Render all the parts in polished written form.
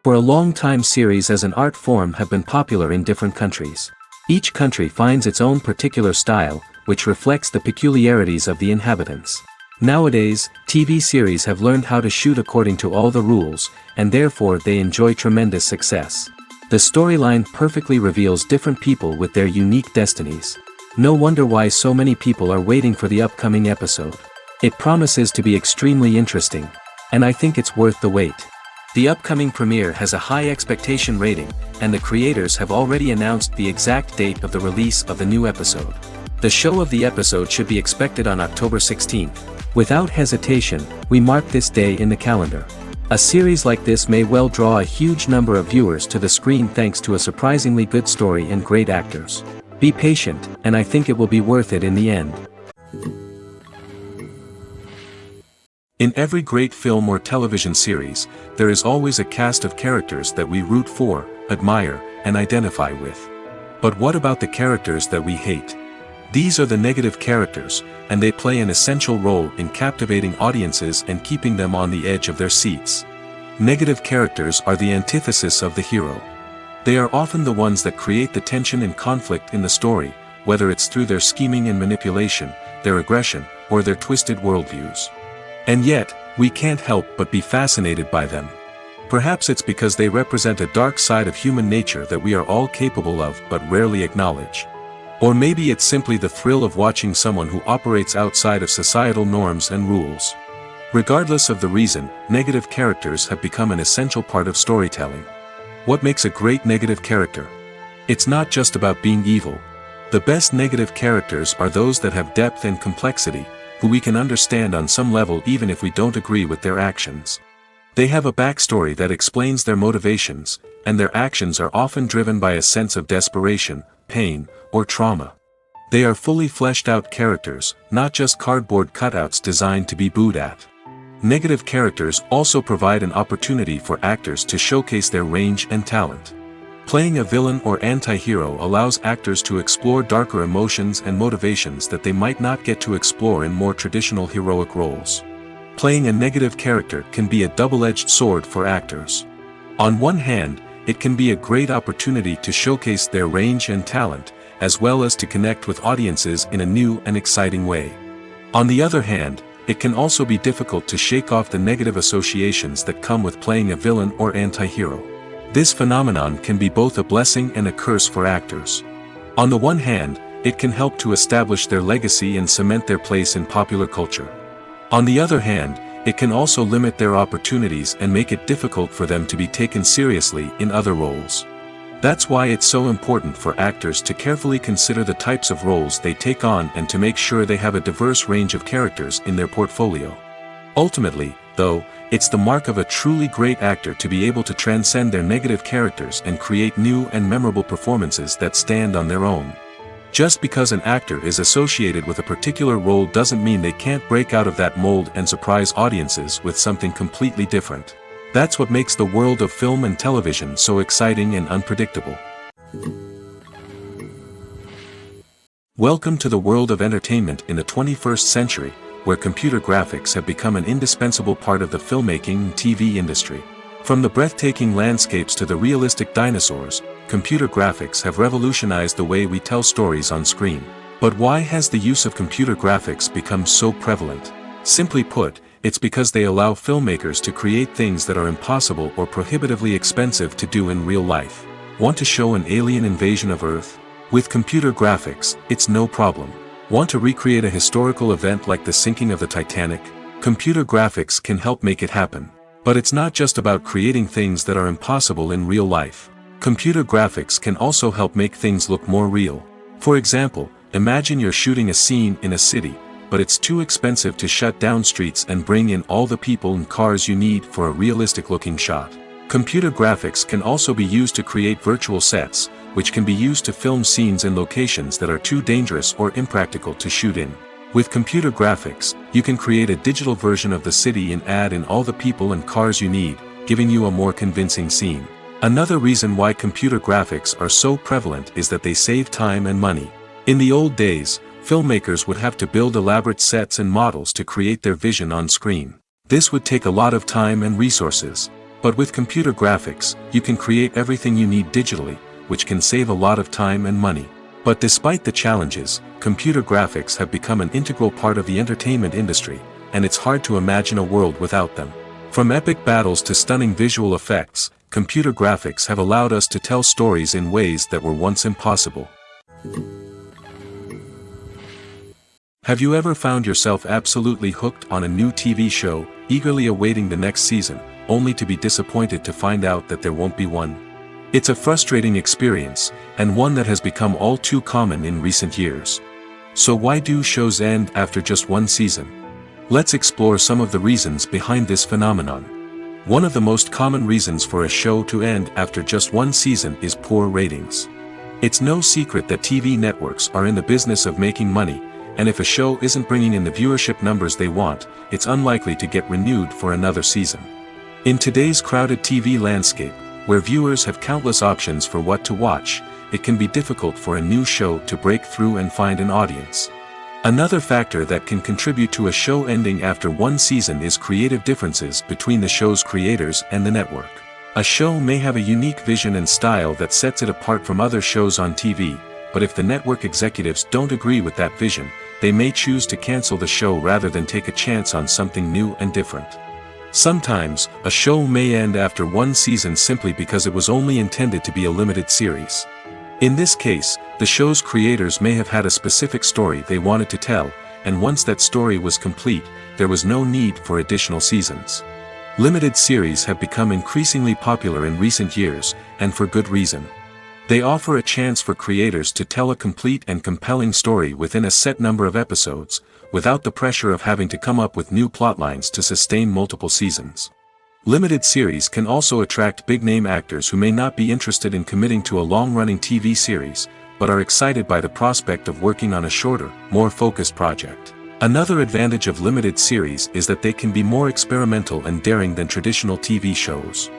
For a long time series as an art form have been popular in different countries. Each country finds its own particular style, which reflects the peculiarities of the inhabitants. Nowadays, TV series have learned how to shoot according to all the rules, and therefore they enjoy tremendous success. The storyline perfectly reveals different people with their unique destinies. No wonder why so many people are waiting for the upcoming episode. It promises to be extremely interesting, and I think it's worth the wait. The upcoming premiere has a high expectation rating, and the creators have already announced the exact date of the release of the new episode. The show of the episode should be expected on October 16th. Without hesitation, we mark this day in the calendar. A series like this may well draw a huge number of viewers to the screen thanks to a surprisingly good story and great actors. Be patient, and I think it will be worth it in the end. In every great film or television series, there is always a cast of characters that we root for, admire, and identify with. But what about the characters that we hate? These are the negative characters, and they play an essential role in captivating audiences and keeping them on the edge of their seats. Negative characters are the antithesis of the hero. They are often the ones that create the tension and conflict in the story, whether it's through their scheming and manipulation, their aggression, or their twisted worldviews. And yet, we can't help but be fascinated by them. Perhaps it's because they represent a dark side of human nature that we are all capable of but rarely acknowledge. Or maybe it's simply the thrill of watching someone who operates outside of societal norms and rules. Regardless of the reason, negative characters have become an essential part of storytelling. What makes a great negative character? It's not just about being evil. The best negative characters are those that have depth and complexity, who we can understand on some level even if we don't agree with their actions. They have a backstory that explains their motivations, and their actions are often driven by a sense of desperation, pain, or trauma. They are fully fleshed out characters, not just cardboard cutouts designed to be booed at. Negative characters also provide an opportunity for actors to showcase their range and talent. Playing a villain or anti-hero allows actors to explore darker emotions and motivations that they might not get to explore in more traditional heroic roles. Playing a negative character can be a double-edged sword for actors. On one hand, it can be a great opportunity to showcase their range and talent, as well as to connect with audiences in a new and exciting way. On the other hand, it can also be difficult to shake off the negative associations that come with playing a villain or anti-hero. This phenomenon can be both a blessing and a curse for actors. On the one hand, it can help to establish their legacy and cement their place in popular culture. On the other hand, it can also limit their opportunities and make it difficult for them to be taken seriously in other roles. That's why it's so important for actors to carefully consider the types of roles they take on and to make sure they have a diverse range of characters in their portfolio. Ultimately, though, it's the mark of a truly great actor to be able to transcend their negative characters and create new and memorable performances that stand on their own. Just because an actor is associated with a particular role doesn't mean they can't break out of that mold and surprise audiences with something completely different. That's what makes the world of film and television so exciting and unpredictable. Welcome to the world of entertainment in the 21st century, where computer graphics have become an indispensable part of the filmmaking and TV industry. From the breathtaking landscapes to the realistic dinosaurs, computer graphics have revolutionized the way we tell stories on screen. But why has the use of computer graphics become so prevalent? Simply put, it's because they allow filmmakers to create things that are impossible or prohibitively expensive to do in real life. Want to show an alien invasion of Earth? With computer graphics, it's no problem. Want to recreate a historical event like the sinking of the Titanic? Computer graphics can help make it happen. But it's not just about creating things that are impossible in real life. Computer graphics can also help make things look more real. For example, imagine you're shooting a scene in a city, but it's too expensive to shut down streets and bring in all the people and cars you need for a realistic-looking shot. Computer graphics can also be used to create virtual sets, which can be used to film scenes in locations that are too dangerous or impractical to shoot in. With computer graphics, you can create a digital version of the city and add in all the people and cars you need, giving you a more convincing scene. Another reason why computer graphics are so prevalent is that they save time and money. In the old days, filmmakers would have to build elaborate sets and models to create their vision on screen. This would take a lot of time and resources. But with computer graphics, you can create everything you need digitally, which can save a lot of time and money. But despite the challenges, computer graphics have become an integral part of the entertainment industry, and it's hard to imagine a world without them. From epic battles to stunning visual effects, computer graphics have allowed us to tell stories in ways that were once impossible. Have you ever found yourself absolutely hooked on a new TV show, eagerly awaiting the next season, only to be disappointed to find out that there won't be one? It's a frustrating experience, and one that has become all too common in recent years. So why do shows end after just one season? Let's explore some of the reasons behind this phenomenon. One of the most common reasons for a show to end after just one season is poor ratings. It's no secret that TV networks are in the business of making money, and if a show isn't bringing in the viewership numbers they want, it's unlikely to get renewed for another season. In today's crowded TV landscape, where viewers have countless options for what to watch, it can be difficult for a new show to break through and find an audience. Another factor that can contribute to a show ending after one season is creative differences between the show's creators and the network. A show may have a unique vision and style that sets it apart from other shows on TV, but if the network executives don't agree with that vision, they may choose to cancel the show rather than take a chance on something new and different. Sometimes, a show may end after one season simply because it was only intended to be a limited series. In this case, the show's creators may have had a specific story they wanted to tell, and once that story was complete, there was no need for additional seasons. Limited series have become increasingly popular in recent years, and for good reason. They offer a chance for creators to tell a complete and compelling story within a set number of episodes, without the pressure of having to come up with new plotlines to sustain multiple seasons. Limited series can also attract big-name actors who may not be interested in committing to a long-running TV series, but are excited by the prospect of working on a shorter, more focused project. Another advantage of limited series is that they can be more experimental and daring than traditional TV shows.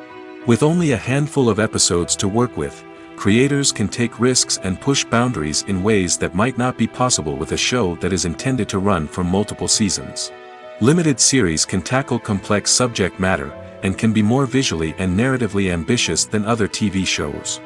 With only a handful of episodes to work with, creators can take risks and push boundaries in ways that might not be possible with a show that is intended to run for multiple seasons. Limited series can tackle complex subject matter, and can be more visually and narratively ambitious than other TV shows.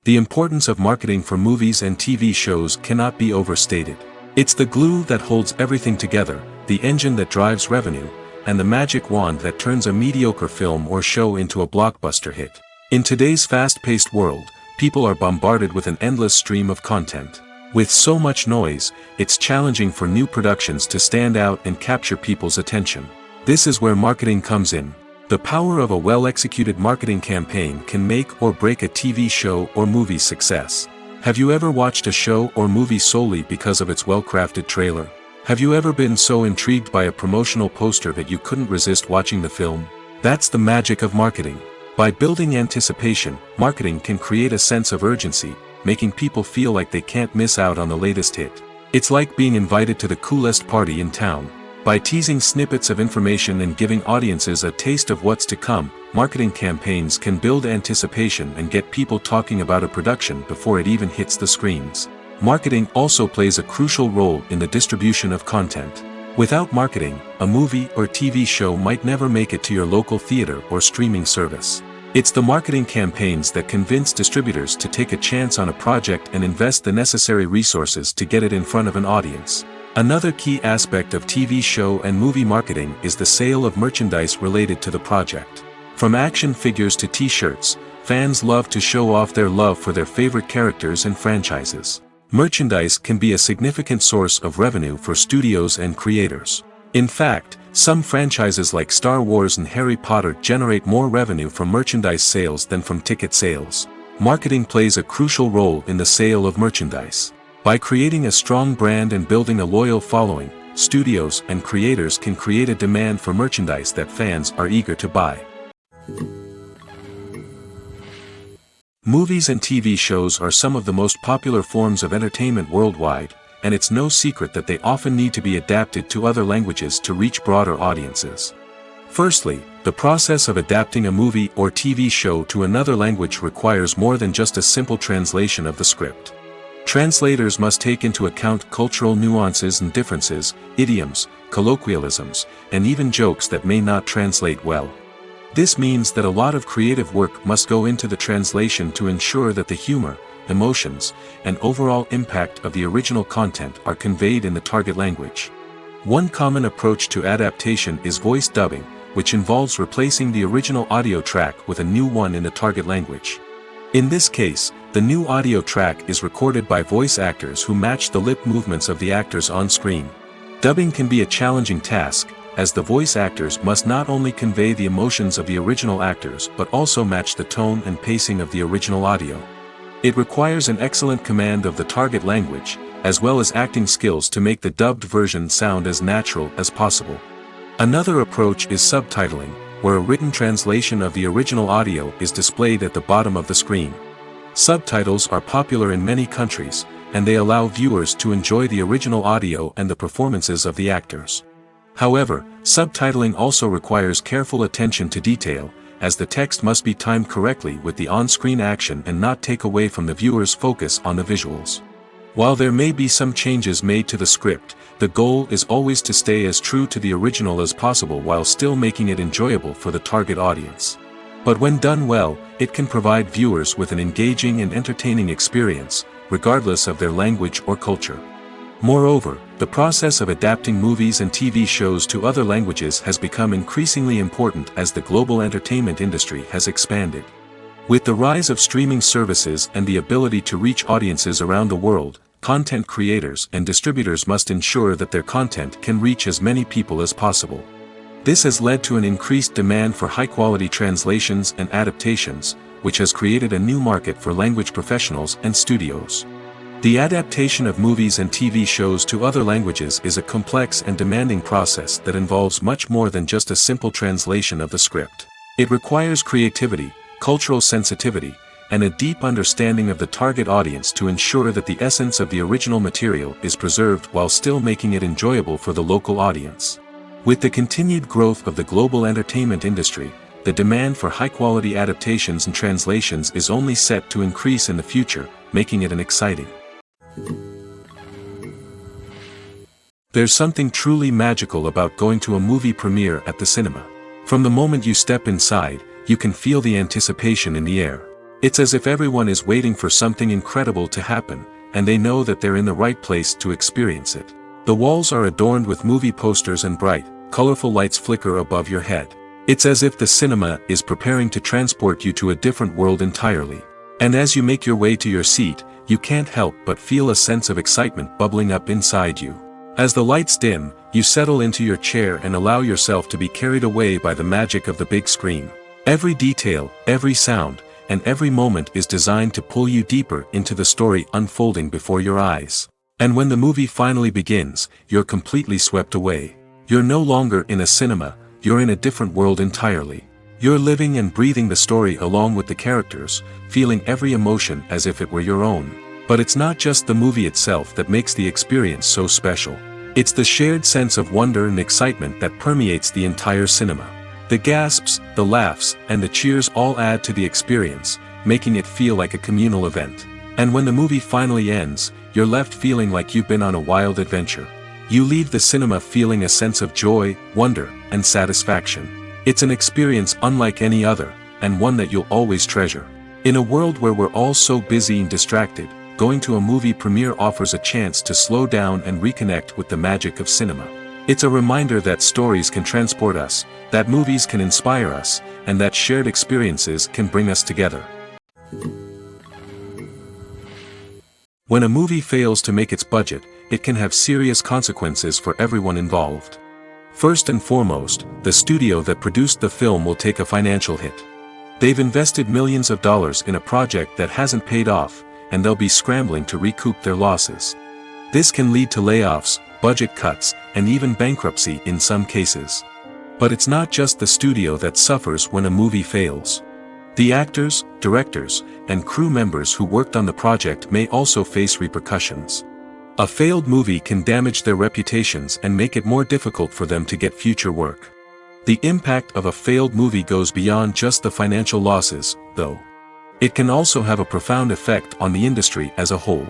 The importance of marketing for movies and TV shows cannot be overstated. It's the glue that holds everything together, the engine that drives revenue, and the magic wand that turns a mediocre film or show into a blockbuster hit. In today's fast-paced world, people are bombarded with an endless stream of content. With so much noise, it's challenging for new productions to stand out and capture people's attention. This is where marketing comes in. The power of a well-executed marketing campaign can make or break a TV show or movie's success. Have you ever watched a show or movie solely because of its well-crafted trailer? Have you ever been so intrigued by a promotional poster that you couldn't resist watching the film? That's the magic of marketing. By building anticipation, marketing can create a sense of urgency, making people feel like they can't miss out on the latest hit. It's like being invited to the coolest party in town. By teasing snippets of information and giving audiences a taste of what's to come, marketing campaigns can build anticipation and get people talking about a production before it even hits the screens. Marketing also plays a crucial role in the distribution of content. Without marketing, a movie or TV show might never make it to your local theater or streaming service. It's the marketing campaigns that convince distributors to take a chance on a project and invest the necessary resources to get it in front of an audience. Another key aspect of TV show and movie marketing is the sale of merchandise related to the project. From action figures to t-shirts, fans love to show off their love for their favorite characters and franchises. Merchandise can be a significant source of revenue for studios and creators. In fact, some franchises like Star Wars and Harry Potter generate more revenue from merchandise sales than from ticket sales. Marketing plays a crucial role in the sale of merchandise. By creating a strong brand and building a loyal following, studios and creators can create a demand for merchandise that fans are eager to buy. Movies and TV shows are some of the most popular forms of entertainment worldwide, and it's no secret that they often need to be adapted to other languages to reach broader audiences. Firstly, the process of adapting a movie or TV show to another language requires more than just a simple translation of the script. Translators must take into account cultural nuances and differences, idioms, colloquialisms, and even jokes that may not translate well. This means that a lot of creative work must go into the translation to ensure that the humor, emotions, and overall impact of the original content are conveyed in the target language. One common approach to adaptation is voice dubbing, which involves replacing the original audio track with a new one in the target language. In this case, the new audio track is recorded by voice actors who match the lip movements of the actors on screen. Dubbing can be a challenging task, as the voice actors must not only convey the emotions of the original actors but also match the tone and pacing of the original audio. It requires an excellent command of the target language, as well as acting skills to make the dubbed version sound as natural as possible. Another approach is subtitling, where a written translation of the original audio is displayed at the bottom of the screen. Subtitles are popular in many countries, and they allow viewers to enjoy the original audio and the performances of the actors. However, subtitling also requires careful attention to detail, as the text must be timed correctly with the on-screen action and not take away from the viewer's focus on the visuals. While there may be some changes made to the script, the goal is always to stay as true to the original as possible while still making it enjoyable for the target audience. But when done well, it can provide viewers with an engaging and entertaining experience, regardless of their language or culture. Moreover, the process of adapting movies and TV shows to other languages has become increasingly important as the global entertainment industry has expanded. With the rise of streaming services and the ability to reach audiences around the world, content creators and distributors must ensure that their content can reach as many people as possible. This has led to an increased demand for high-quality translations and adaptations, which has created a new market for language professionals and studios. The adaptation of movies and TV shows to other languages is a complex and demanding process that involves much more than just a simple translation of the script. It requires creativity, cultural sensitivity, and a deep understanding of the target audience to ensure that the essence of the original material is preserved while still making it enjoyable for the local audience. With the continued growth of the global entertainment industry, the demand for high-quality adaptations and translations is only set to increase in the future, making it an exciting. There's something truly magical about going to a movie premiere at the cinema. From the moment you step inside, you can feel the anticipation in the air. It's as if everyone is waiting for something incredible to happen, and they know that they're in the right place to experience it. The walls are adorned with movie posters and bright, colorful lights flicker above your head. It's as if the cinema is preparing to transport you to a different world entirely. And as you make your way to your seat, you can't help but feel a sense of excitement bubbling up inside you. As the lights dim, you settle into your chair and allow yourself to be carried away by the magic of the big screen. Every detail, every sound, and every moment is designed to pull you deeper into the story unfolding before your eyes. And when the movie finally begins, you're completely swept away. You're no longer in a cinema, you're in a different world entirely. You're living and breathing the story along with the characters, feeling every emotion as if it were your own. But it's not just the movie itself that makes the experience so special. It's the shared sense of wonder and excitement that permeates the entire cinema. The gasps, the laughs, and the cheers all add to the experience, making it feel like a communal event. And when the movie finally ends, you're left feeling like you've been on a wild adventure. You leave the cinema feeling a sense of joy, wonder, and satisfaction. It's an experience unlike any other, and one that you'll always treasure. In a world where we're all so busy and distracted, going to a movie premiere offers a chance to slow down and reconnect with the magic of cinema. It's a reminder that stories can transport us, that movies can inspire us, and that shared experiences can bring us together. When a movie fails to make its budget, it can have serious consequences for everyone involved. First and foremost, the studio that produced the film will take a financial hit. They've invested millions of dollars in a project that hasn't paid off, and they'll be scrambling to recoup their losses. This can lead to layoffs, budget cuts, and even bankruptcy in some cases. But it's not just the studio that suffers when a movie fails. The actors, directors, and crew members who worked on the project may also face repercussions. A failed movie can damage their reputations and make it more difficult for them to get future work. The impact of a failed movie goes beyond just the financial losses, though. It can also have a profound effect on the industry as a whole.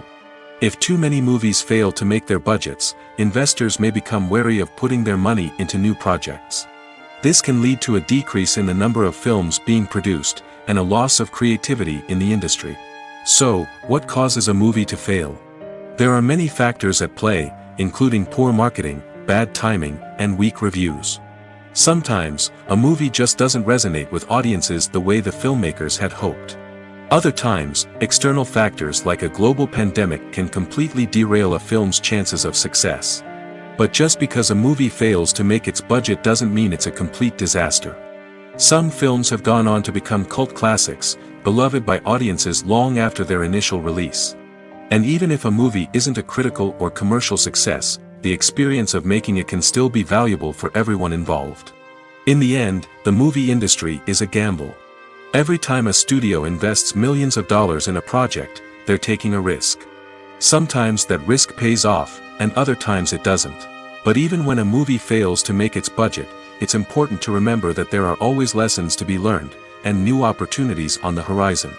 If too many movies fail to make their budgets, investors may become wary of putting their money into new projects. This can lead to a decrease in the number of films being produced, and a loss of creativity in the industry. So, what causes a movie to fail? There are many factors at play, including poor marketing, bad timing, and weak reviews. Sometimes, a movie just doesn't resonate with audiences the way the filmmakers had hoped. Other times, external factors like a global pandemic can completely derail a film's chances of success. But just because a movie fails to make its budget doesn't mean it's a complete disaster. Some films have gone on to become cult classics, beloved by audiences long after their initial release. And even if a movie isn't a critical or commercial success, the experience of making it can still be valuable for everyone involved. In the end, the movie industry is a gamble. Every time a studio invests millions of dollars in a project, they're taking a risk. Sometimes that risk pays off, and other times it doesn't. But even when a movie fails to make its budget, it's important to remember that there are always lessons to be learned, and new opportunities on the horizon.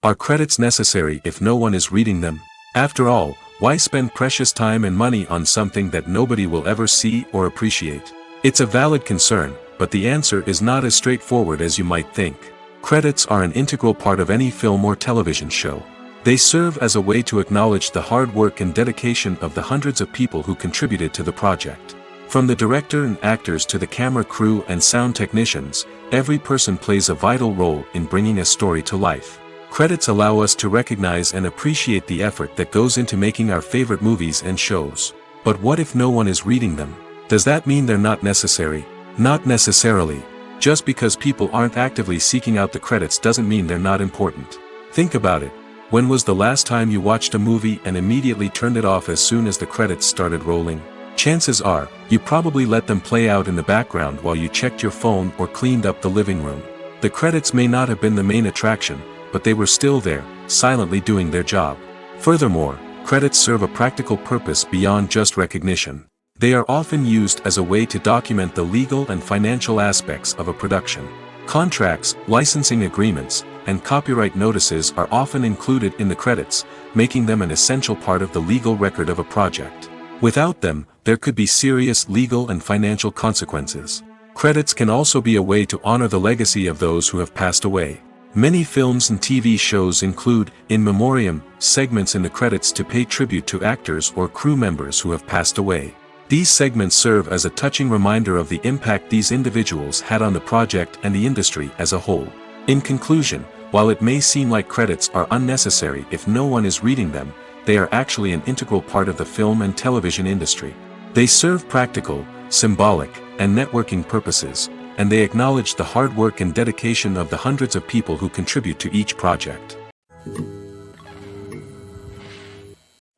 Are credits necessary if no one is reading them? After all, why spend precious time and money on something that nobody will ever see or appreciate? It's a valid concern, but the answer is not as straightforward as you might think. Credits are an integral part of any film or television show. They serve as a way to acknowledge the hard work and dedication of the hundreds of people who contributed to the project. From the director and actors to the camera crew and sound technicians, every person plays a vital role in bringing a story to life. Credits allow us to recognize and appreciate the effort that goes into making our favorite movies and shows. But what if no one is reading them? Does that mean they're not necessary? Not necessarily. Just because people aren't actively seeking out the credits doesn't mean they're not important. Think about it. When was the last time you watched a movie and immediately turned it off as soon as the credits started rolling? Chances are, you probably let them play out in the background while you checked your phone or cleaned up the living room. The credits may not have been the main attraction, but they were still there, silently doing their job. Furthermore, credits serve a practical purpose beyond just recognition. They are often used as a way to document the legal and financial aspects of a production. Contracts, licensing agreements, and copyright notices are often included in the credits, making them an essential part of the legal record of a project. Without them, there could be serious legal and financial consequences. Credits can also be a way to honor the legacy of those who have passed away. Many films and TV shows include, in memoriam, segments in the credits to pay tribute to actors or crew members who have passed away. These segments serve as a touching reminder of the impact these individuals had on the project and the industry as a whole. In conclusion, while it may seem like credits are unnecessary if no one is reading them, they are actually an integral part of the film and television industry. They serve practical, symbolic, and networking purposes, and they acknowledge the hard work and dedication of the hundreds of people who contribute to each project.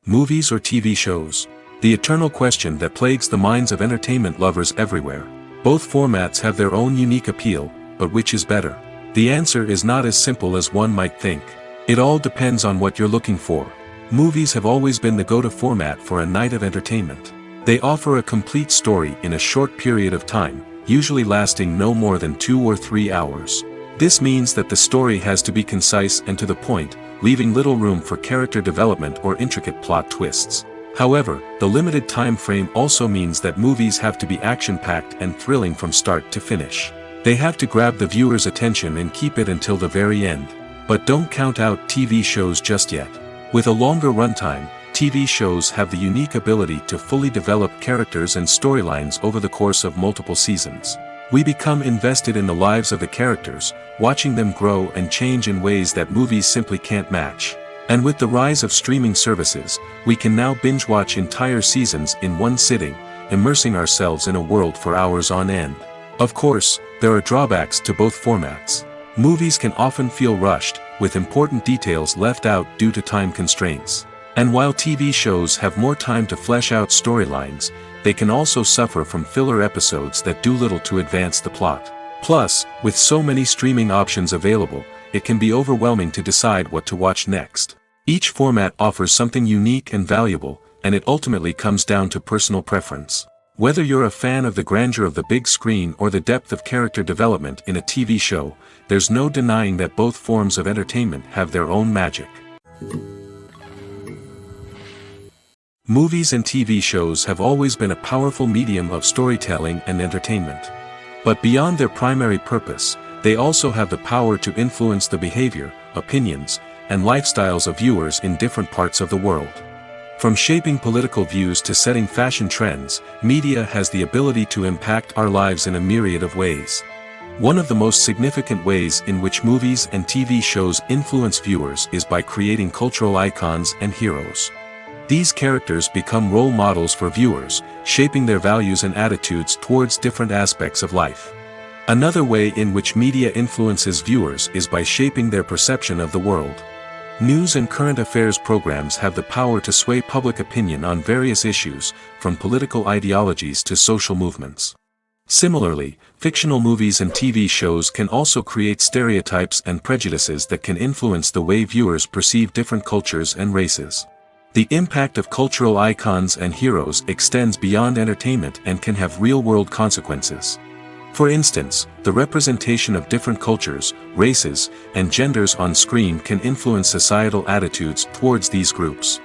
Movies or TV shows? The eternal question that plagues the minds of entertainment lovers everywhere. Both formats have their own unique appeal, but which is better? The answer is not as simple as one might think. It all depends on what you're looking for. Movies have always been the go-to format for a night of entertainment. They offer a complete story in a short period of time, usually lasting no more than 2 or 3 hours. This means that the story has to be concise and to the point, leaving little room for character development or intricate plot twists. However, the limited time frame also means that movies have to be action-packed and thrilling from start to finish. They have to grab the viewer's attention and keep it until the very end. But don't count out TV shows just yet. With a longer runtime, TV shows have the unique ability to fully develop characters and storylines over the course of multiple seasons. We become invested in the lives of the characters, watching them grow and change in ways that movies simply can't match. And with the rise of streaming services, we can now binge-watch entire seasons in one sitting, immersing ourselves in a world for hours on end. Of course, there are drawbacks to both formats. Movies can often feel rushed, with important details left out due to time constraints. And while TV shows have more time to flesh out storylines, they can also suffer from filler episodes that do little to advance the plot. Plus, with so many streaming options available, it can be overwhelming to decide what to watch next. Each format offers something unique and valuable, and it ultimately comes down to personal preference. Whether you're a fan of the grandeur of the big screen or the depth of character development in a TV show, there's no denying that both forms of entertainment have their own magic. Movies and TV shows have always been a powerful medium of storytelling and entertainment. But beyond their primary purpose, they also have the power to influence the behavior, opinions, and lifestyles of viewers in different parts of the world. From shaping political views to setting fashion trends, media has the ability to impact our lives in a myriad of ways. One of the most significant ways in which movies and TV shows influence viewers is by creating cultural icons and heroes. These characters become role models for viewers, shaping their values and attitudes towards different aspects of life. Another way in which media influences viewers is by shaping their perception of the world. News and current affairs programs have the power to sway public opinion on various issues, from political ideologies to social movements. Similarly, fictional movies and TV shows can also create stereotypes and prejudices that can influence the way viewers perceive different cultures and races. The impact of cultural icons and heroes extends beyond entertainment and can have real-world consequences. For instance, the representation of different cultures, races, and genders on screen can influence societal attitudes towards these groups.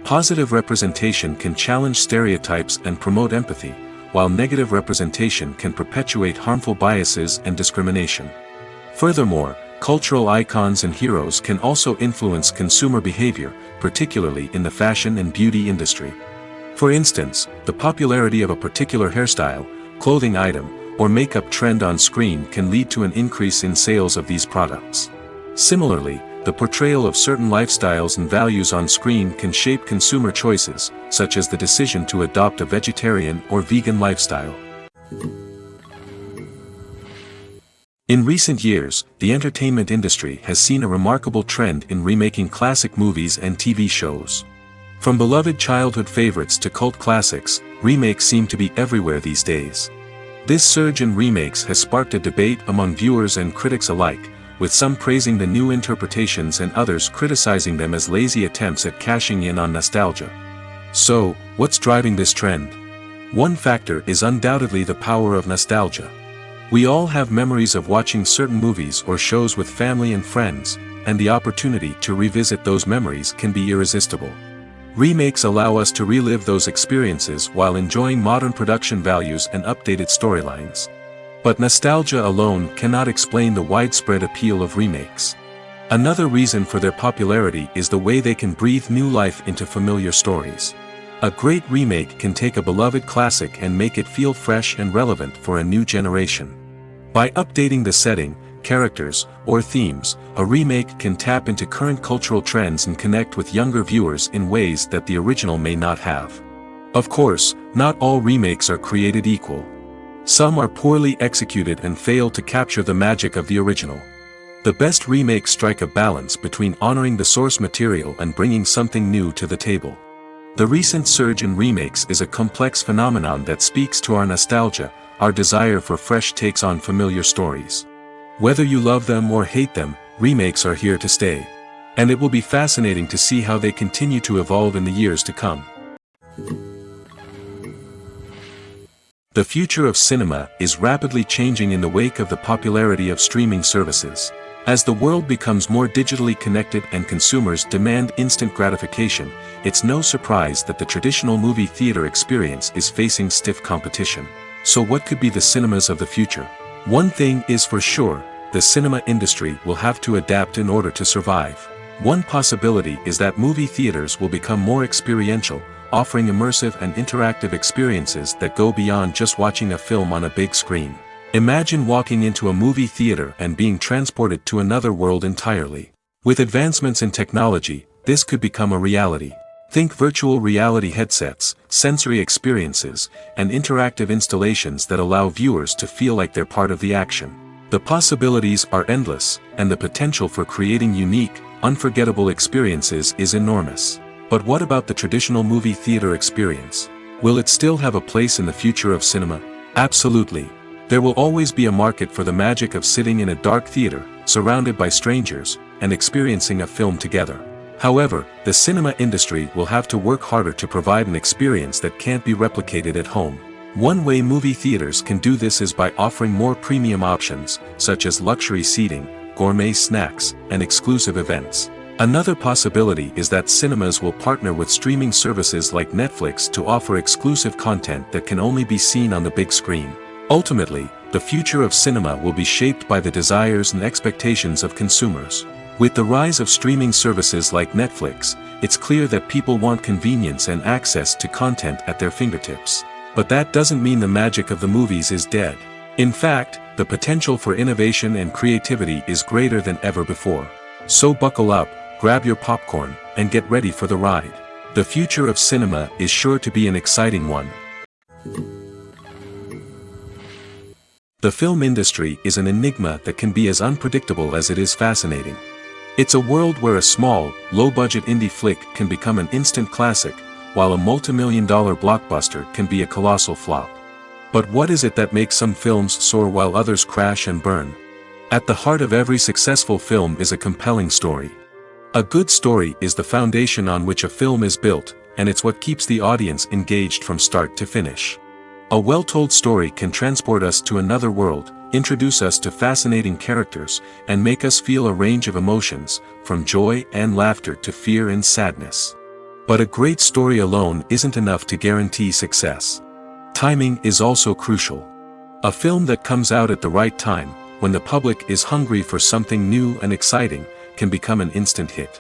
Positive representation can challenge stereotypes and promote empathy, while negative representation can perpetuate harmful biases and discrimination. Furthermore, cultural icons and heroes can also influence consumer behavior, particularly in the fashion and beauty industry. For instance, the popularity of a particular hairstyle, clothing item, or makeup trend on screen can lead to an increase in sales of these products. Similarly, the portrayal of certain lifestyles and values on screen can shape consumer choices, such as the decision to adopt a vegetarian or vegan lifestyle. In recent years, the entertainment industry has seen a remarkable trend in remaking classic movies and TV shows. From beloved childhood favorites to cult classics, remakes seem to be everywhere these days. This surge in remakes has sparked a debate among viewers and critics alike, with some praising the new interpretations and others criticizing them as lazy attempts at cashing in on nostalgia. So, what's driving this trend? One factor is undoubtedly the power of nostalgia. We all have memories of watching certain movies or shows with family and friends, and the opportunity to revisit those memories can be irresistible. Remakes allow us to relive those experiences while enjoying modern production values and updated storylines. But nostalgia alone cannot explain the widespread appeal of remakes. Another reason for their popularity is the way they can breathe new life into familiar stories. A great remake can take a beloved classic and make it feel fresh and relevant for a new generation. By updating the setting, characters, or themes, a remake can tap into current cultural trends and connect with younger viewers in ways that the original may not have. Of course, not all remakes are created equal. Some are poorly executed and fail to capture the magic of the original. The best remakes strike a balance between honoring the source material and bringing something new to the table. The recent surge in remakes is a complex phenomenon that speaks to our nostalgia, our desire for fresh takes on familiar stories. Whether you love them or hate them, remakes are here to stay. And it will be fascinating to see how they continue to evolve in the years to come. The future of cinema is rapidly changing in the wake of the popularity of streaming services. As the world becomes more digitally connected and consumers demand instant gratification, it's no surprise that the traditional movie theater experience is facing stiff competition. So what could be the cinemas of the future? One thing is for sure, the cinema industry will have to adapt in order to survive. One possibility is that movie theaters will become more experiential, offering immersive and interactive experiences that go beyond just watching a film on a big screen. Imagine walking into a movie theater and being transported to another world entirely. With advancements in technology, this could become a reality. Think virtual reality headsets, sensory experiences, and interactive installations that allow viewers to feel like they're part of the action. The possibilities are endless, and the potential for creating unique, unforgettable experiences is enormous. But what about the traditional movie theater experience? Will it still have a place in the future of cinema? Absolutely. There will always be a market for the magic of sitting in a dark theater, surrounded by strangers, and experiencing a film together. However, the cinema industry will have to work harder to provide an experience that can't be replicated at home. One way movie theaters can do this is by offering more premium options, such as luxury seating, gourmet snacks, and exclusive events. Another possibility is that cinemas will partner with streaming services like Netflix to offer exclusive content that can only be seen on the big screen. Ultimately, the future of cinema will be shaped by the desires and expectations of consumers. With the rise of streaming services like Netflix, it's clear that people want convenience and access to content at their fingertips. But that doesn't mean the magic of the movies is dead. In fact, the potential for innovation and creativity is greater than ever before. So buckle up, grab your popcorn, and get ready for the ride. The future of cinema is sure to be an exciting one. The film industry is an enigma that can be as unpredictable as it is fascinating. It's a world where a small, low-budget indie flick can become an instant classic, while a multi-million-dollar blockbuster can be a colossal flop. But what is it that makes some films soar while others crash and burn? At the heart of every successful film is a compelling story. A good story is the foundation on which a film is built, and it's what keeps the audience engaged from start to finish. A well-told story can transport us to another world, introduce us to fascinating characters, and make us feel a range of emotions, from joy and laughter to fear and sadness. But a great story alone isn't enough to guarantee success. Timing is also crucial. A film that comes out at the right time, when the public is hungry for something new and exciting, can become an instant hit.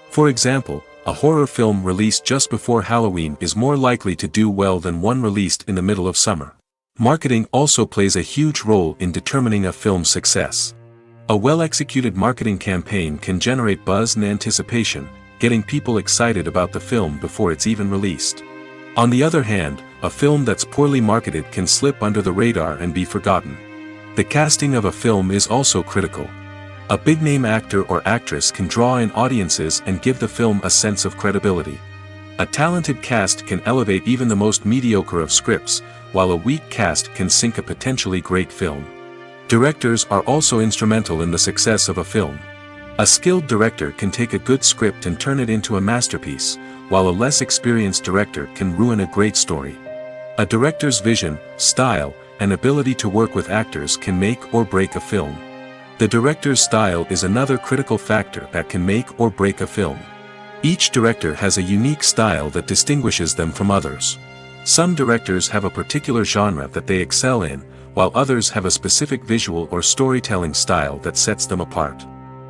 For example, a horror film released just before Halloween is more likely to do well than one released in the middle of summer. Marketing also plays a huge role in determining a film's success. A well-executed marketing campaign can generate buzz and anticipation, getting people excited about the film before it's even released. On the other hand, a film that's poorly marketed can slip under the radar and be forgotten. The casting of a film is also critical. A big-name actor or actress can draw in audiences and give the film a sense of credibility. A talented cast can elevate even the most mediocre of scripts, while a weak cast can sink a potentially great film. Directors are also instrumental in the success of a film. A skilled director can take a good script and turn it into a masterpiece, while a less experienced director can ruin a great story. A director's vision, style, and ability to work with actors can make or break a film. The director's style is another critical factor that can make or break a film. Each director has a unique style that distinguishes them from others. Some directors have a particular genre that they excel in, while others have a specific visual or storytelling style that sets them apart.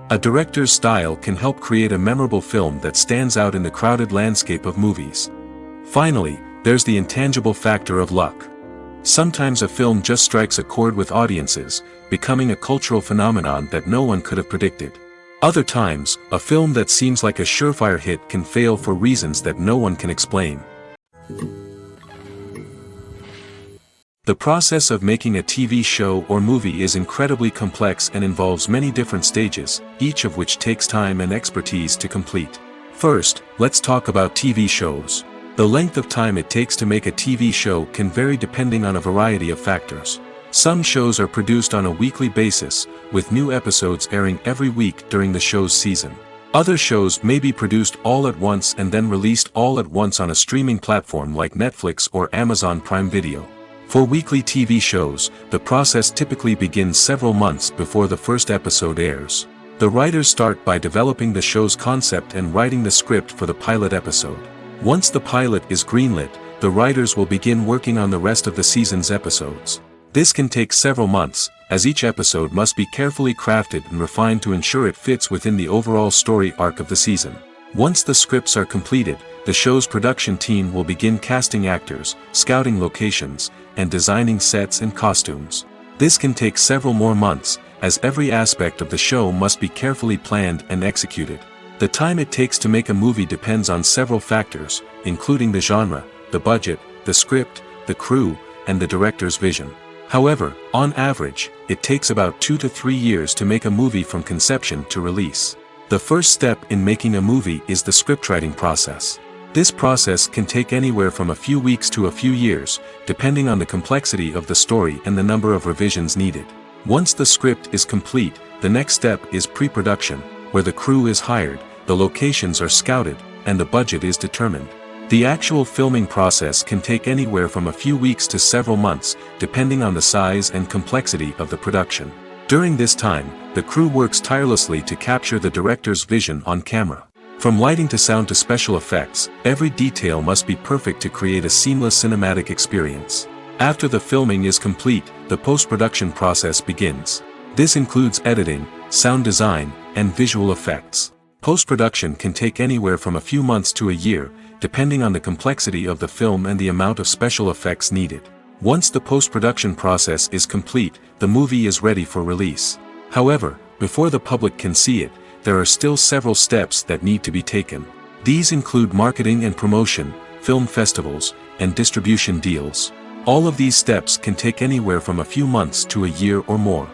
A director's style can help create a memorable film that stands out in the crowded landscape of movies. Finally, there's the intangible factor of luck. Sometimes a film just strikes a chord with audiences, becoming a cultural phenomenon that no one could have predicted. Other times, a film that seems like a surefire hit can fail for reasons that no one can explain. The process of making a TV show or movie is incredibly complex and involves many different stages, each of which takes time and expertise to complete. First, let's talk about TV shows. The length of time it takes to make a TV show can vary depending on a variety of factors. Some shows are produced on a weekly basis, with new episodes airing every week during the show's season. Other shows may be produced all at once and then released all at once on a streaming platform like Netflix or Amazon Prime Video. For weekly TV shows, the process typically begins several months before the first episode airs. The writers start by developing the show's concept and writing the script for the pilot episode. Once the pilot is greenlit, the writers will begin working on the rest of the season's episodes. This can take several months, as each episode must be carefully crafted and refined to ensure it fits within the overall story arc of the season. Once the scripts are completed, the show's production team will begin casting actors, scouting locations, and designing sets and costumes. This can take several more months, as every aspect of the show must be carefully planned and executed. The time it takes to make a movie depends on several factors, including the genre, the budget, the script, the crew, and the director's vision. However, on average, it takes about 2 to 3 years to make a movie from conception to release. The first step in making a movie is the scriptwriting process. This process can take anywhere from a few weeks to a few years, depending on the complexity of the story and the number of revisions needed. Once the script is complete, the next step is pre-production, where the crew is hired, the locations are scouted, and the budget is determined. The actual filming process can take anywhere from a few weeks to several months, depending on the size and complexity of the production. During this time, the crew works tirelessly to capture the director's vision on camera. From lighting to sound to special effects, every detail must be perfect to create a seamless cinematic experience. After the filming is complete, the post-production process begins. This includes editing, sound design, and visual effects. Post-production can take anywhere from a few months to a year, depending on the complexity of the film and the amount of special effects needed. Once the post-production process is complete, the movie is ready for release. However, before the public can see it, there are still several steps that need to be taken. These include marketing and promotion, film festivals, and distribution deals. All of these steps can take anywhere from a few months to a year or more.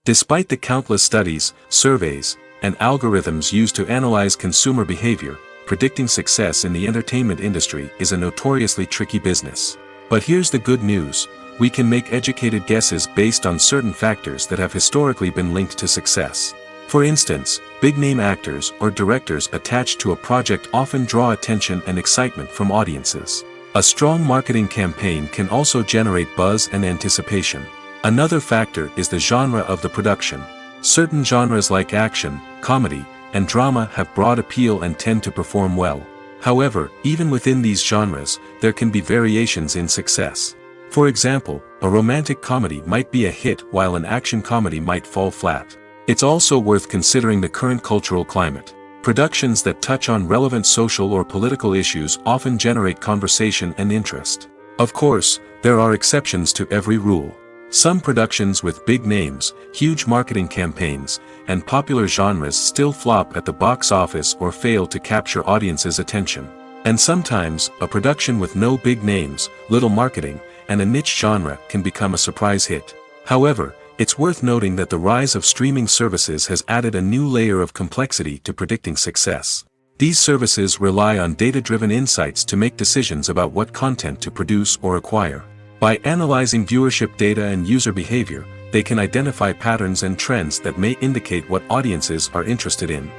Despite the countless studies, surveys, and algorithms used to analyze consumer behavior, predicting success in the entertainment industry is a notoriously tricky business. But here's the good news: we can make educated guesses based on certain factors that have historically been linked to success. For instance, big-name actors or directors attached to a project often draw attention and excitement from audiences. A strong marketing campaign can also generate buzz and anticipation. Another factor is the genre of the production. Certain genres like action, comedy, and drama have broad appeal and tend to perform well. However, even within these genres, there can be variations in success. For example, a romantic comedy might be a hit while an action comedy might fall flat. It's also worth considering the current cultural climate. Productions that touch on relevant social or political issues often generate conversation and interest. Of course, there are exceptions to every rule. Some productions with big names, huge marketing campaigns, and popular genres still flop at the box office or fail to capture audiences' attention. And sometimes, a production with no big names, little marketing, and a niche genre can become a surprise hit. However, it's worth noting that the rise of streaming services has added a new layer of complexity to predicting success. These services rely on data-driven insights to make decisions about what content to produce or acquire. By analyzing viewership data and user behavior, they can identify patterns and trends that may indicate what audiences are interested in.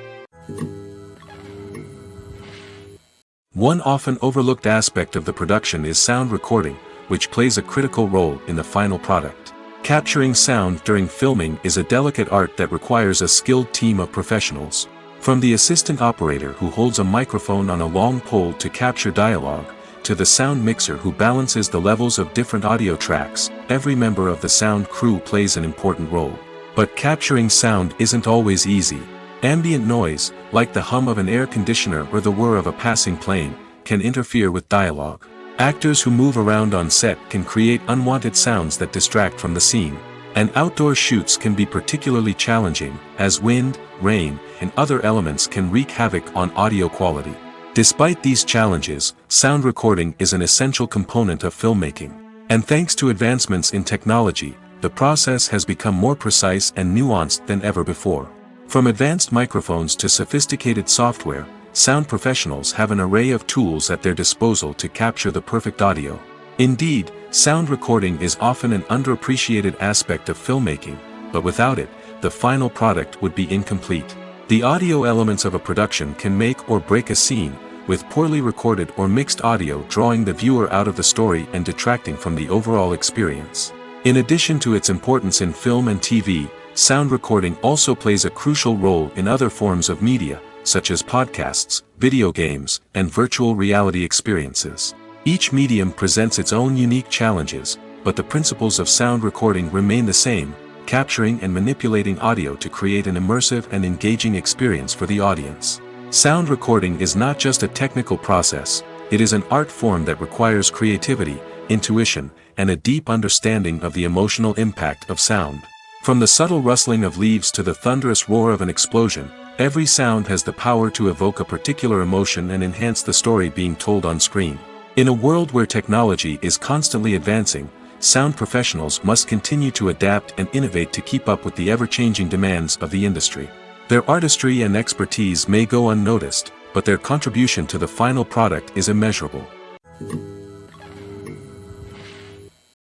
One often overlooked aspect of the production is sound recording, which plays a critical role in the final product. Capturing sound during filming is a delicate art that requires a skilled team of professionals. From the assistant operator who holds a microphone on a long pole to capture dialogue, to the sound mixer who balances the levels of different audio tracks, every member of the sound crew plays an important role. But capturing sound isn't always easy. Ambient noise, like the hum of an air conditioner or the whir of a passing plane, can interfere with dialogue. Actors who move around on set can create unwanted sounds that distract from the scene. And outdoor shoots can be particularly challenging, as wind, rain, and other elements can wreak havoc on audio quality. Despite these challenges, sound recording is an essential component of filmmaking. And thanks to advancements in technology, the process has become more precise and nuanced than ever before. From advanced microphones to sophisticated software, sound professionals have an array of tools at their disposal to capture the perfect audio. Indeed, sound recording is often an underappreciated aspect of filmmaking, but without it, the final product would be incomplete. The audio elements of a production can make or break a scene, with poorly recorded or mixed audio drawing the viewer out of the story and detracting from the overall experience. In addition to its importance in film and TV, sound recording also plays a crucial role in other forms of media, such as podcasts, video games, and virtual reality experiences. Each medium presents its own unique challenges, but the principles of sound recording remain the same: capturing and manipulating audio to create an immersive and engaging experience for the audience. Sound recording is not just a technical process, it is an art form that requires creativity, intuition, and a deep understanding of the emotional impact of sound. From the subtle rustling of leaves to the thunderous roar of an explosion, every sound has the power to evoke a particular emotion and enhance the story being told on screen. In a world where technology is constantly advancing, sound professionals must continue to adapt and innovate to keep up with the ever-changing demands of the industry. Their artistry and expertise may go unnoticed, but their contribution to the final product is immeasurable.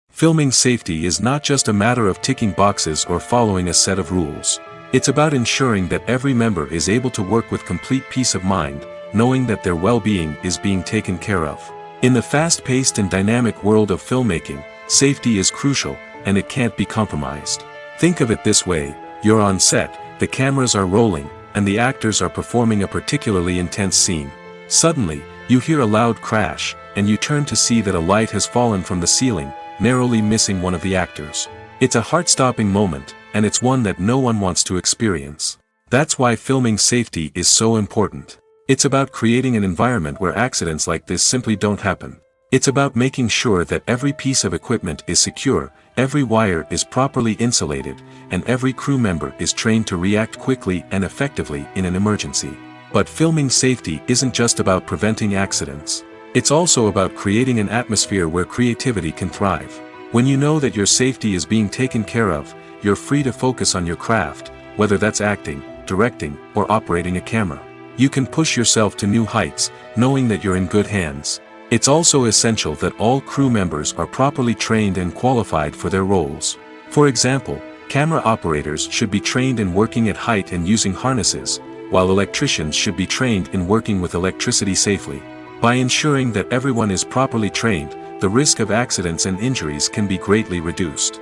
Filming safety is not just a matter of ticking boxes or following a set of rules. It's about ensuring that every member is able to work with complete peace of mind, knowing that their well-being is being taken care of. In the fast-paced and dynamic world of filmmaking, safety is crucial, and it can't be compromised. Think of it this way: you're on set, the cameras are rolling, and the actors are performing a particularly intense scene. Suddenly, you hear a loud crash, and you turn to see that a light has fallen from the ceiling, narrowly missing one of the actors. It's a heart-stopping moment, and it's one that no one wants to experience. That's why filming safety is so important. It's about creating an environment where accidents like this simply don't happen. It's about making sure that every piece of equipment is secure, every wire is properly insulated, and every crew member is trained to react quickly and effectively in an emergency. But filming safety isn't just about preventing accidents. It's also about creating an atmosphere where creativity can thrive. When you know that your safety is being taken care of, you're free to focus on your craft, whether that's acting, directing, or operating a camera. You can push yourself to new heights, knowing that you're in good hands. It's also essential that all crew members are properly trained and qualified for their roles. For example, camera operators should be trained in working at height and using harnesses, while electricians should be trained in working with electricity safely. By ensuring that everyone is properly trained, the risk of accidents and injuries can be greatly reduced.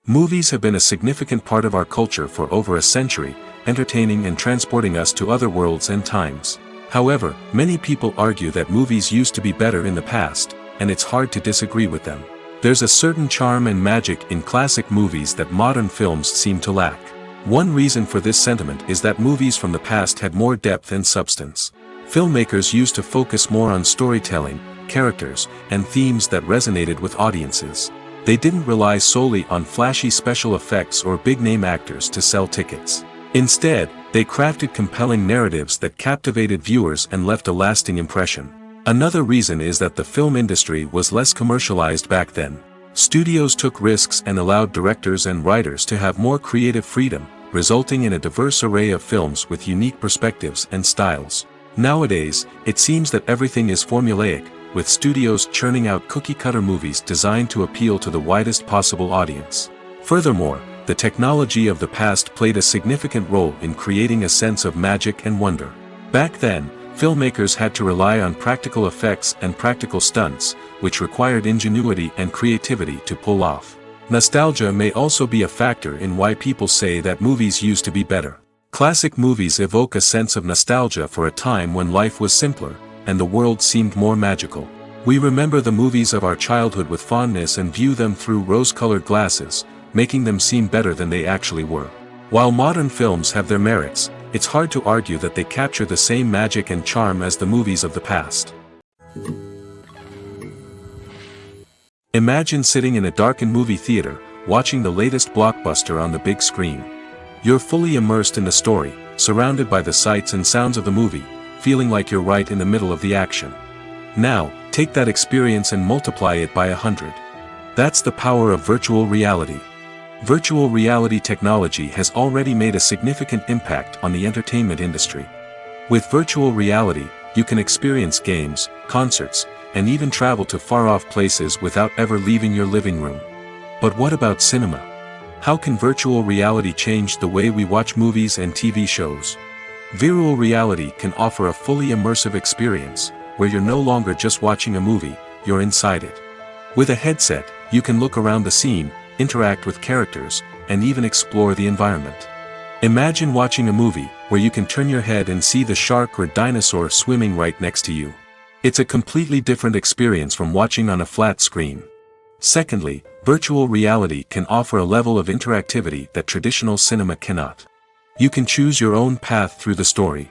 Movies have been a significant part of our culture for over a century, entertaining and transporting us to other worlds and times. However, many people argue that movies used to be better in the past, and it's hard to disagree with them. There's a certain charm and magic in classic movies that modern films seem to lack. One reason for this sentiment is that movies from the past had more depth and substance. Filmmakers used to focus more on storytelling, characters, and themes that resonated with audiences. They didn't rely solely on flashy special effects or big-name actors to sell tickets. Instead, they crafted compelling narratives that captivated viewers and left a lasting impression. Another reason is that the film industry was less commercialized back then. Studios took risks and allowed directors and writers to have more creative freedom, resulting in a diverse array of films with unique perspectives and styles. Nowadays, it seems that everything is formulaic, with studios churning out cookie-cutter movies designed to appeal to the widest possible audience. Furthermore, the technology of the past played a significant role in creating a sense of magic and wonder. Back then, filmmakers had to rely on practical effects and practical stunts, which required ingenuity and creativity to pull off. Nostalgia may also be a factor in why people say that movies used to be better. Classic movies evoke a sense of nostalgia for a time when life was simpler, and the world seemed more magical. We remember the movies of our childhood with fondness and view them through rose-colored glasses, making them seem better than they actually were. While modern films have their merits, it's hard to argue that they capture the same magic and charm as the movies of the past. Imagine sitting in a darkened movie theater, watching the latest blockbuster on the big screen. You're fully immersed in the story, surrounded by the sights and sounds of the movie, feeling like you're right in the middle of the action. Now, take that experience and multiply it by 100. That's the power of virtual reality. Virtual reality technology has already made a significant impact on the entertainment industry. With virtual reality, you can experience games, concerts, and even travel to far-off places without ever leaving your living room. But what about cinema? How can virtual reality change the way we watch movies and TV shows? Virtual reality can offer a fully immersive experience, where you're no longer just watching a movie, you're inside it. With a headset, you can look around the scene, interact with characters, and even explore the environment. Imagine watching a movie where you can turn your head and see the shark or dinosaur swimming right next to you. It's a completely different experience from watching on a flat screen. Secondly, virtual reality can offer a level of interactivity that traditional cinema cannot. You can choose your own path through the story.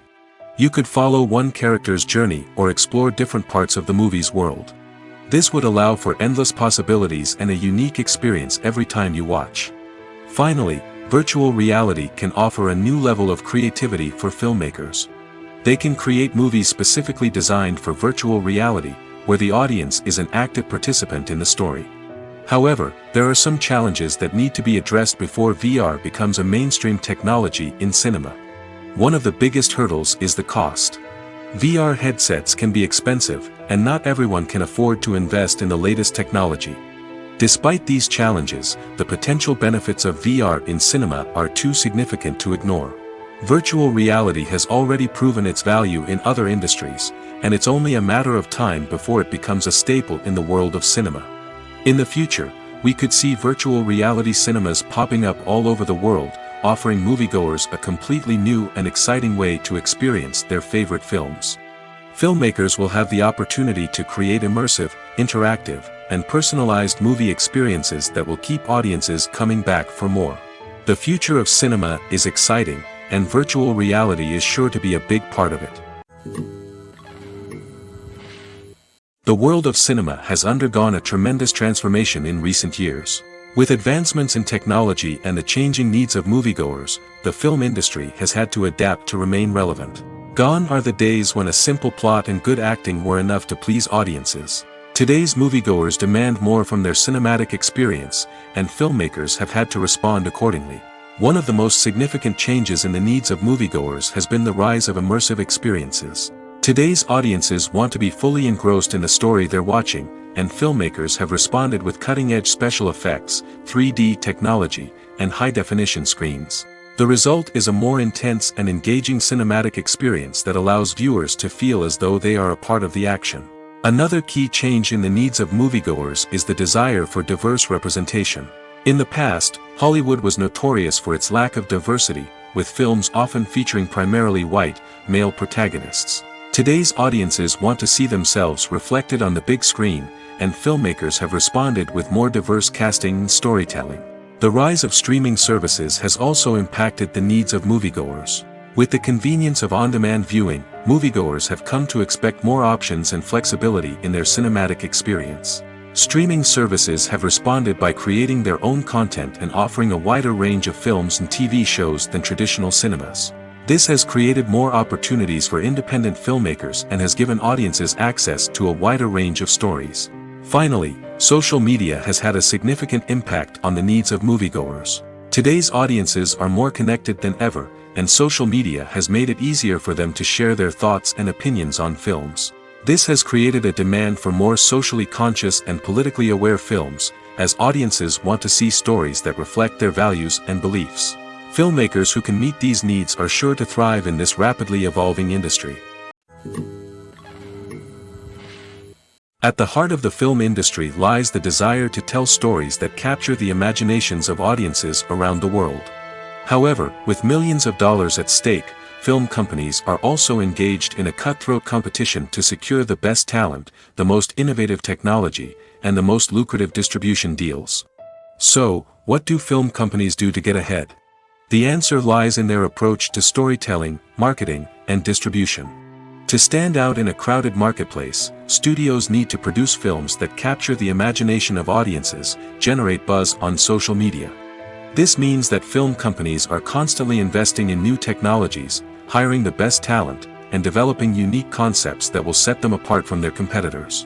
You could follow one character's journey or explore different parts of the movie's world. This would allow for endless possibilities and a unique experience every time you watch. Finally, virtual reality can offer a new level of creativity for filmmakers. They can create movies specifically designed for virtual reality, where the audience is an active participant in the story. However, there are some challenges that need to be addressed before VR becomes a mainstream technology in cinema. One of the biggest hurdles is the cost. VR headsets can be expensive, and not everyone can afford to invest in the latest technology. Despite these challenges, the potential benefits of VR in cinema are too significant to ignore. Virtual reality has already proven its value in other industries, and it's only a matter of time before it becomes a staple in the world of cinema. In the future, we could see virtual reality cinemas popping up all over the world, offering moviegoers a completely new and exciting way to experience their favorite films. Filmmakers will have the opportunity to create immersive, interactive, and personalized movie experiences that will keep audiences coming back for more. The future of cinema is exciting, and virtual reality is sure to be a big part of it. The world of cinema has undergone a tremendous transformation in recent years. With advancements in technology and the changing needs of moviegoers, the film industry has had to adapt to remain relevant. Gone are the days when a simple plot and good acting were enough to please audiences. Today's moviegoers demand more from their cinematic experience, and filmmakers have had to respond accordingly. One of the most significant changes in the needs of moviegoers has been the rise of immersive experiences. Today's audiences want to be fully engrossed in the story they're watching, and filmmakers have responded with cutting-edge special effects, 3D technology, and high-definition screens. The result is a more intense and engaging cinematic experience that allows viewers to feel as though they are a part of the action. Another key change in the needs of moviegoers is the desire for diverse representation. In the past, Hollywood was notorious for its lack of diversity, with films often featuring primarily white, male protagonists. Today's audiences want to see themselves reflected on the big screen, and filmmakers have responded with more diverse casting and storytelling. The rise of streaming services has also impacted the needs of moviegoers. With the convenience of on-demand viewing, moviegoers have come to expect more options and flexibility in their cinematic experience. Streaming services have responded by creating their own content and offering a wider range of films and TV shows than traditional cinemas. This has created more opportunities for independent filmmakers and has given audiences access to a wider range of stories. Finally, social media has had a significant impact on the needs of moviegoers. Today's audiences are more connected than ever, and social media has made it easier for them to share their thoughts and opinions on films. This has created a demand for more socially conscious and politically aware films, as audiences want to see stories that reflect their values and beliefs. Filmmakers who can meet these needs are sure to thrive in this rapidly evolving industry. At the heart of the film industry lies the desire to tell stories that capture the imaginations of audiences around the world. However, with millions of dollars at stake, film companies are also engaged in a cutthroat competition to secure the best talent, the most innovative technology, and the most lucrative distribution deals. So, what do film companies do to get ahead? The answer lies in their approach to storytelling, marketing, and distribution. To stand out in a crowded marketplace, studios need to produce films that capture the imagination of audiences, generate buzz on social media. This means that film companies are constantly investing in new technologies, hiring the best talent, and developing unique concepts that will set them apart from their competitors.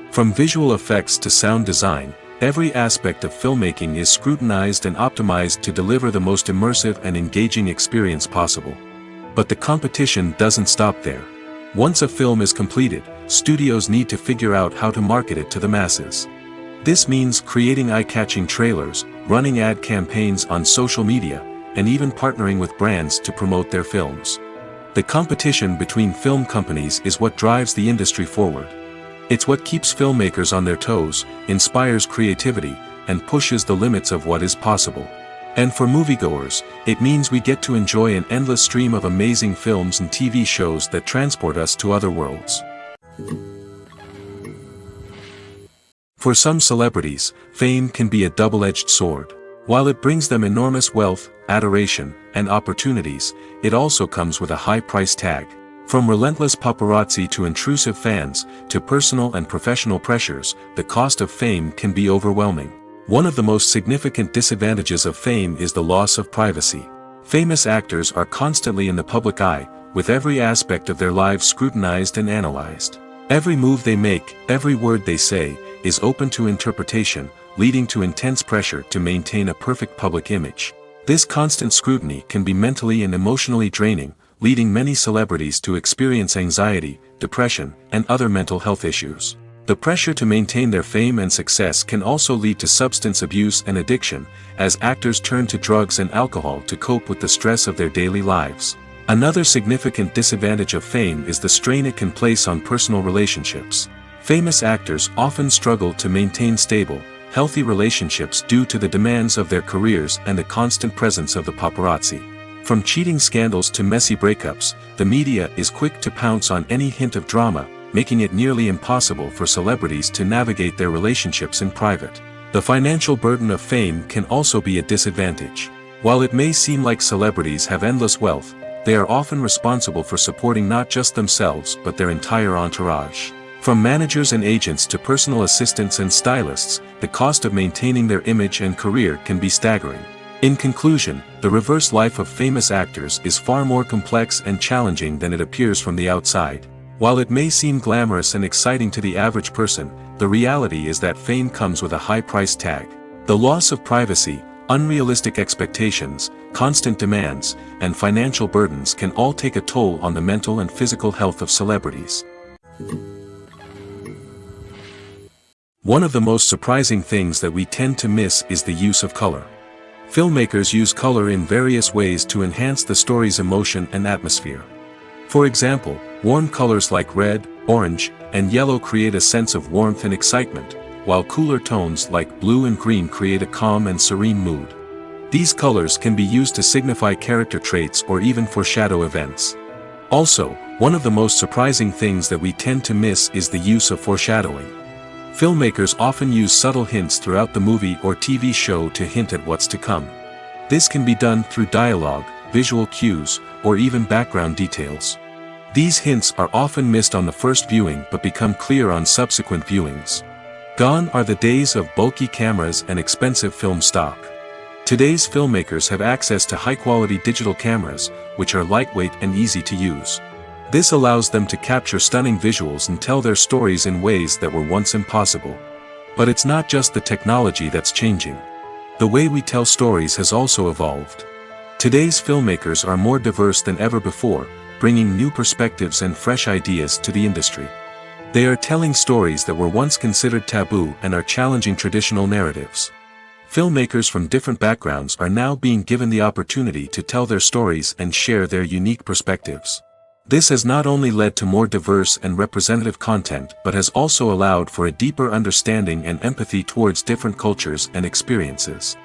From visual effects to sound design, every aspect of filmmaking is scrutinized and optimized to deliver the most immersive and engaging experience possible. But the competition doesn't stop there. Once a film is completed, studios need to figure out how to market it to the masses. This means creating eye-catching trailers, running ad campaigns on social media, and even partnering with brands to promote their films. The competition between film companies is what drives the industry forward. It's what keeps filmmakers on their toes, inspires creativity, and pushes the limits of what is possible. And for moviegoers, it means we get to enjoy an endless stream of amazing films and TV shows that transport us to other worlds. For some celebrities, fame can be a double-edged sword. While it brings them enormous wealth, adoration, and opportunities, it also comes with a high price tag. From relentless paparazzi to intrusive fans, to personal and professional pressures, the cost of fame can be overwhelming. One of the most significant disadvantages of fame is the loss of privacy. Famous actors are constantly in the public eye, with every aspect of their lives scrutinized and analyzed. Every move they make, every word they say, is open to interpretation, leading to intense pressure to maintain a perfect public image. This constant scrutiny can be mentally and emotionally draining, leading many celebrities to experience anxiety, depression, and other mental health issues. The pressure to maintain their fame and success can also lead to substance abuse and addiction, as actors turn to drugs and alcohol to cope with the stress of their daily lives. Another significant disadvantage of fame is the strain it can place on personal relationships. Famous actors often struggle to maintain stable, healthy relationships due to the demands of their careers and the constant presence of the paparazzi. From cheating scandals to messy breakups, the media is quick to pounce on any hint of drama, making it nearly impossible for celebrities to navigate their relationships in private. The financial burden of fame can also be a disadvantage. While it may seem like celebrities have endless wealth, they are often responsible for supporting not just themselves but their entire entourage. From managers and agents to personal assistants and stylists, the cost of maintaining their image and career can be staggering. In conclusion, the reverse life of famous actors is far more complex and challenging than it appears from the outside. While it may seem glamorous and exciting to the average person, the reality is that fame comes with a high price tag. The loss of privacy, unrealistic expectations, constant demands, and financial burdens can all take a toll on the mental and physical health of celebrities. One of the most surprising things that we tend to miss is the use of color. Filmmakers use color in various ways to enhance the story's emotion and atmosphere. For example, warm colors like red, orange, and yellow create a sense of warmth and excitement, while cooler tones like blue and green create a calm and serene mood. These colors can be used to signify character traits or even foreshadow events. Also, one of the most surprising things that we tend to miss is the use of foreshadowing. Filmmakers often use subtle hints throughout the movie or TV show to hint at what's to come. This can be done through dialogue, visual cues, or even background details. These hints are often missed on the first viewing but become clear on subsequent viewings. Gone are the days of bulky cameras and expensive film stock. Today's filmmakers have access to high-quality digital cameras, which are lightweight and easy to use. This allows them to capture stunning visuals and tell their stories in ways that were once impossible. But it's not just the technology that's changing. The way we tell stories has also evolved. Today's filmmakers are more diverse than ever before, bringing new perspectives and fresh ideas to the industry. They are telling stories that were once considered taboo and are challenging traditional narratives. Filmmakers from different backgrounds are now being given the opportunity to tell their stories and share their unique perspectives. This has not only led to more diverse and representative content but has also allowed for a deeper understanding and empathy towards different cultures and experiences.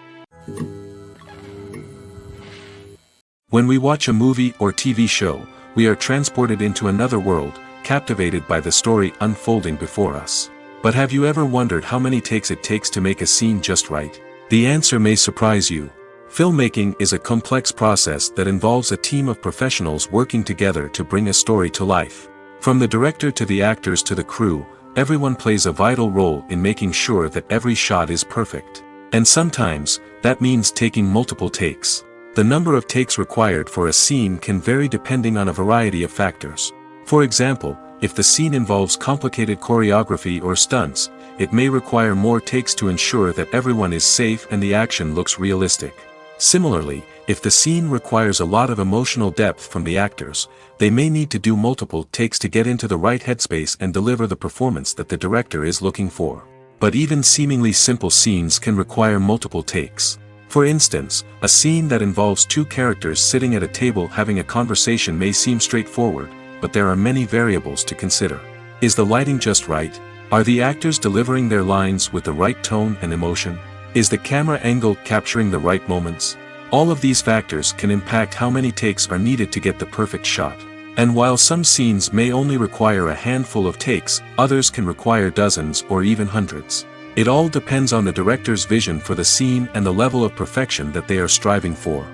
When we watch a movie or TV show, we are transported into another world, captivated by the story unfolding before us. But have you ever wondered how many takes it takes to make a scene just right? The answer may surprise you. Filmmaking is a complex process that involves a team of professionals working together to bring a story to life. From the director to the actors to the crew, everyone plays a vital role in making sure that every shot is perfect. And sometimes, that means taking multiple takes. The number of takes required for a scene can vary depending on a variety of factors. For example, if the scene involves complicated choreography or stunts, it may require more takes to ensure that everyone is safe and the action looks realistic. Similarly, if the scene requires a lot of emotional depth from the actors, they may need to do multiple takes to get into the right headspace and deliver the performance that the director is looking for. But even seemingly simple scenes can require multiple takes. For instance, a scene that involves two characters sitting at a table having a conversation may seem straightforward, but there are many variables to consider. Is the lighting just right? Are the actors delivering their lines with the right tone and emotion? Is the camera angle capturing the right moments? All of these factors can impact how many takes are needed to get the perfect shot. And while some scenes may only require a handful of takes, others can require dozens or even hundreds. It all depends on the director's vision for the scene and the level of perfection that they are striving for.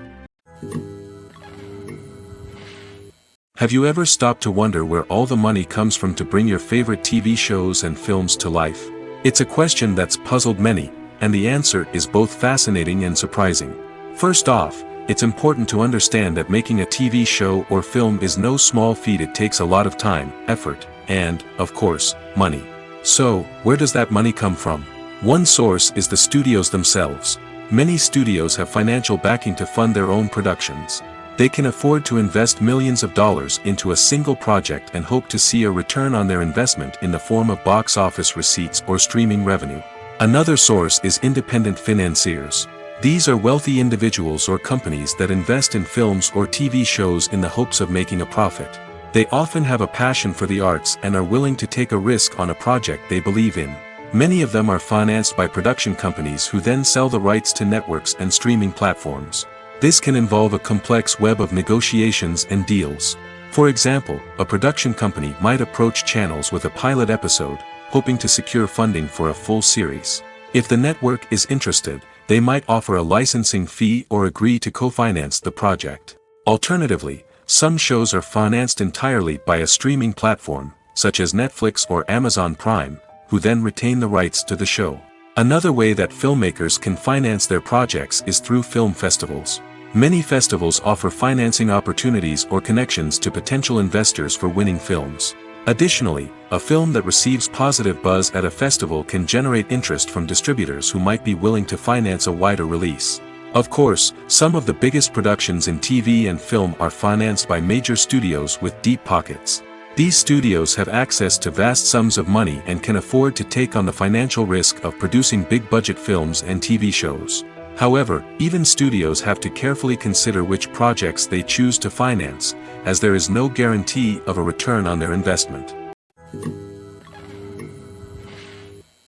Have you ever stopped to wonder where all the money comes from to bring your favorite TV shows and films to life? It's a question that's puzzled many, and the answer is both fascinating and surprising. First off, it's important to understand that making a TV show or film is no small feat. It takes a lot of time, effort, and, of course, money. So, where does that money come from? One source is the studios themselves. Many studios have financial backing to fund their own productions. They can afford to invest millions of dollars into a single project and hope to see a return on their investment in the form of box office receipts or streaming revenue. Another source is independent financiers. These are wealthy individuals or companies that invest in films or TV shows in the hopes of making a profit. They often have a passion for the arts and are willing to take a risk on a project they believe in. Many of them are financed by production companies who then sell the rights to networks and streaming platforms. This can involve a complex web of negotiations and deals. For example, a production company might approach channels with a pilot episode, hoping to secure funding for a full series. If the network is interested, they might offer a licensing fee or agree to co-finance the project. Alternatively, some shows are financed entirely by a streaming platform, such as Netflix or Amazon Prime, who then retain the rights to the show. Another way that filmmakers can finance their projects is through film festivals. Many festivals offer financing opportunities or connections to potential investors for winning films. Additionally, a film that receives positive buzz at a festival can generate interest from distributors who might be willing to finance a wider release. Of course, some of the biggest productions in TV and film are financed by major studios with deep pockets. These studios have access to vast sums of money and can afford to take on the financial risk of producing big-budget films and TV shows. However, even studios have to carefully consider which projects they choose to finance, as there is no guarantee of a return on their investment.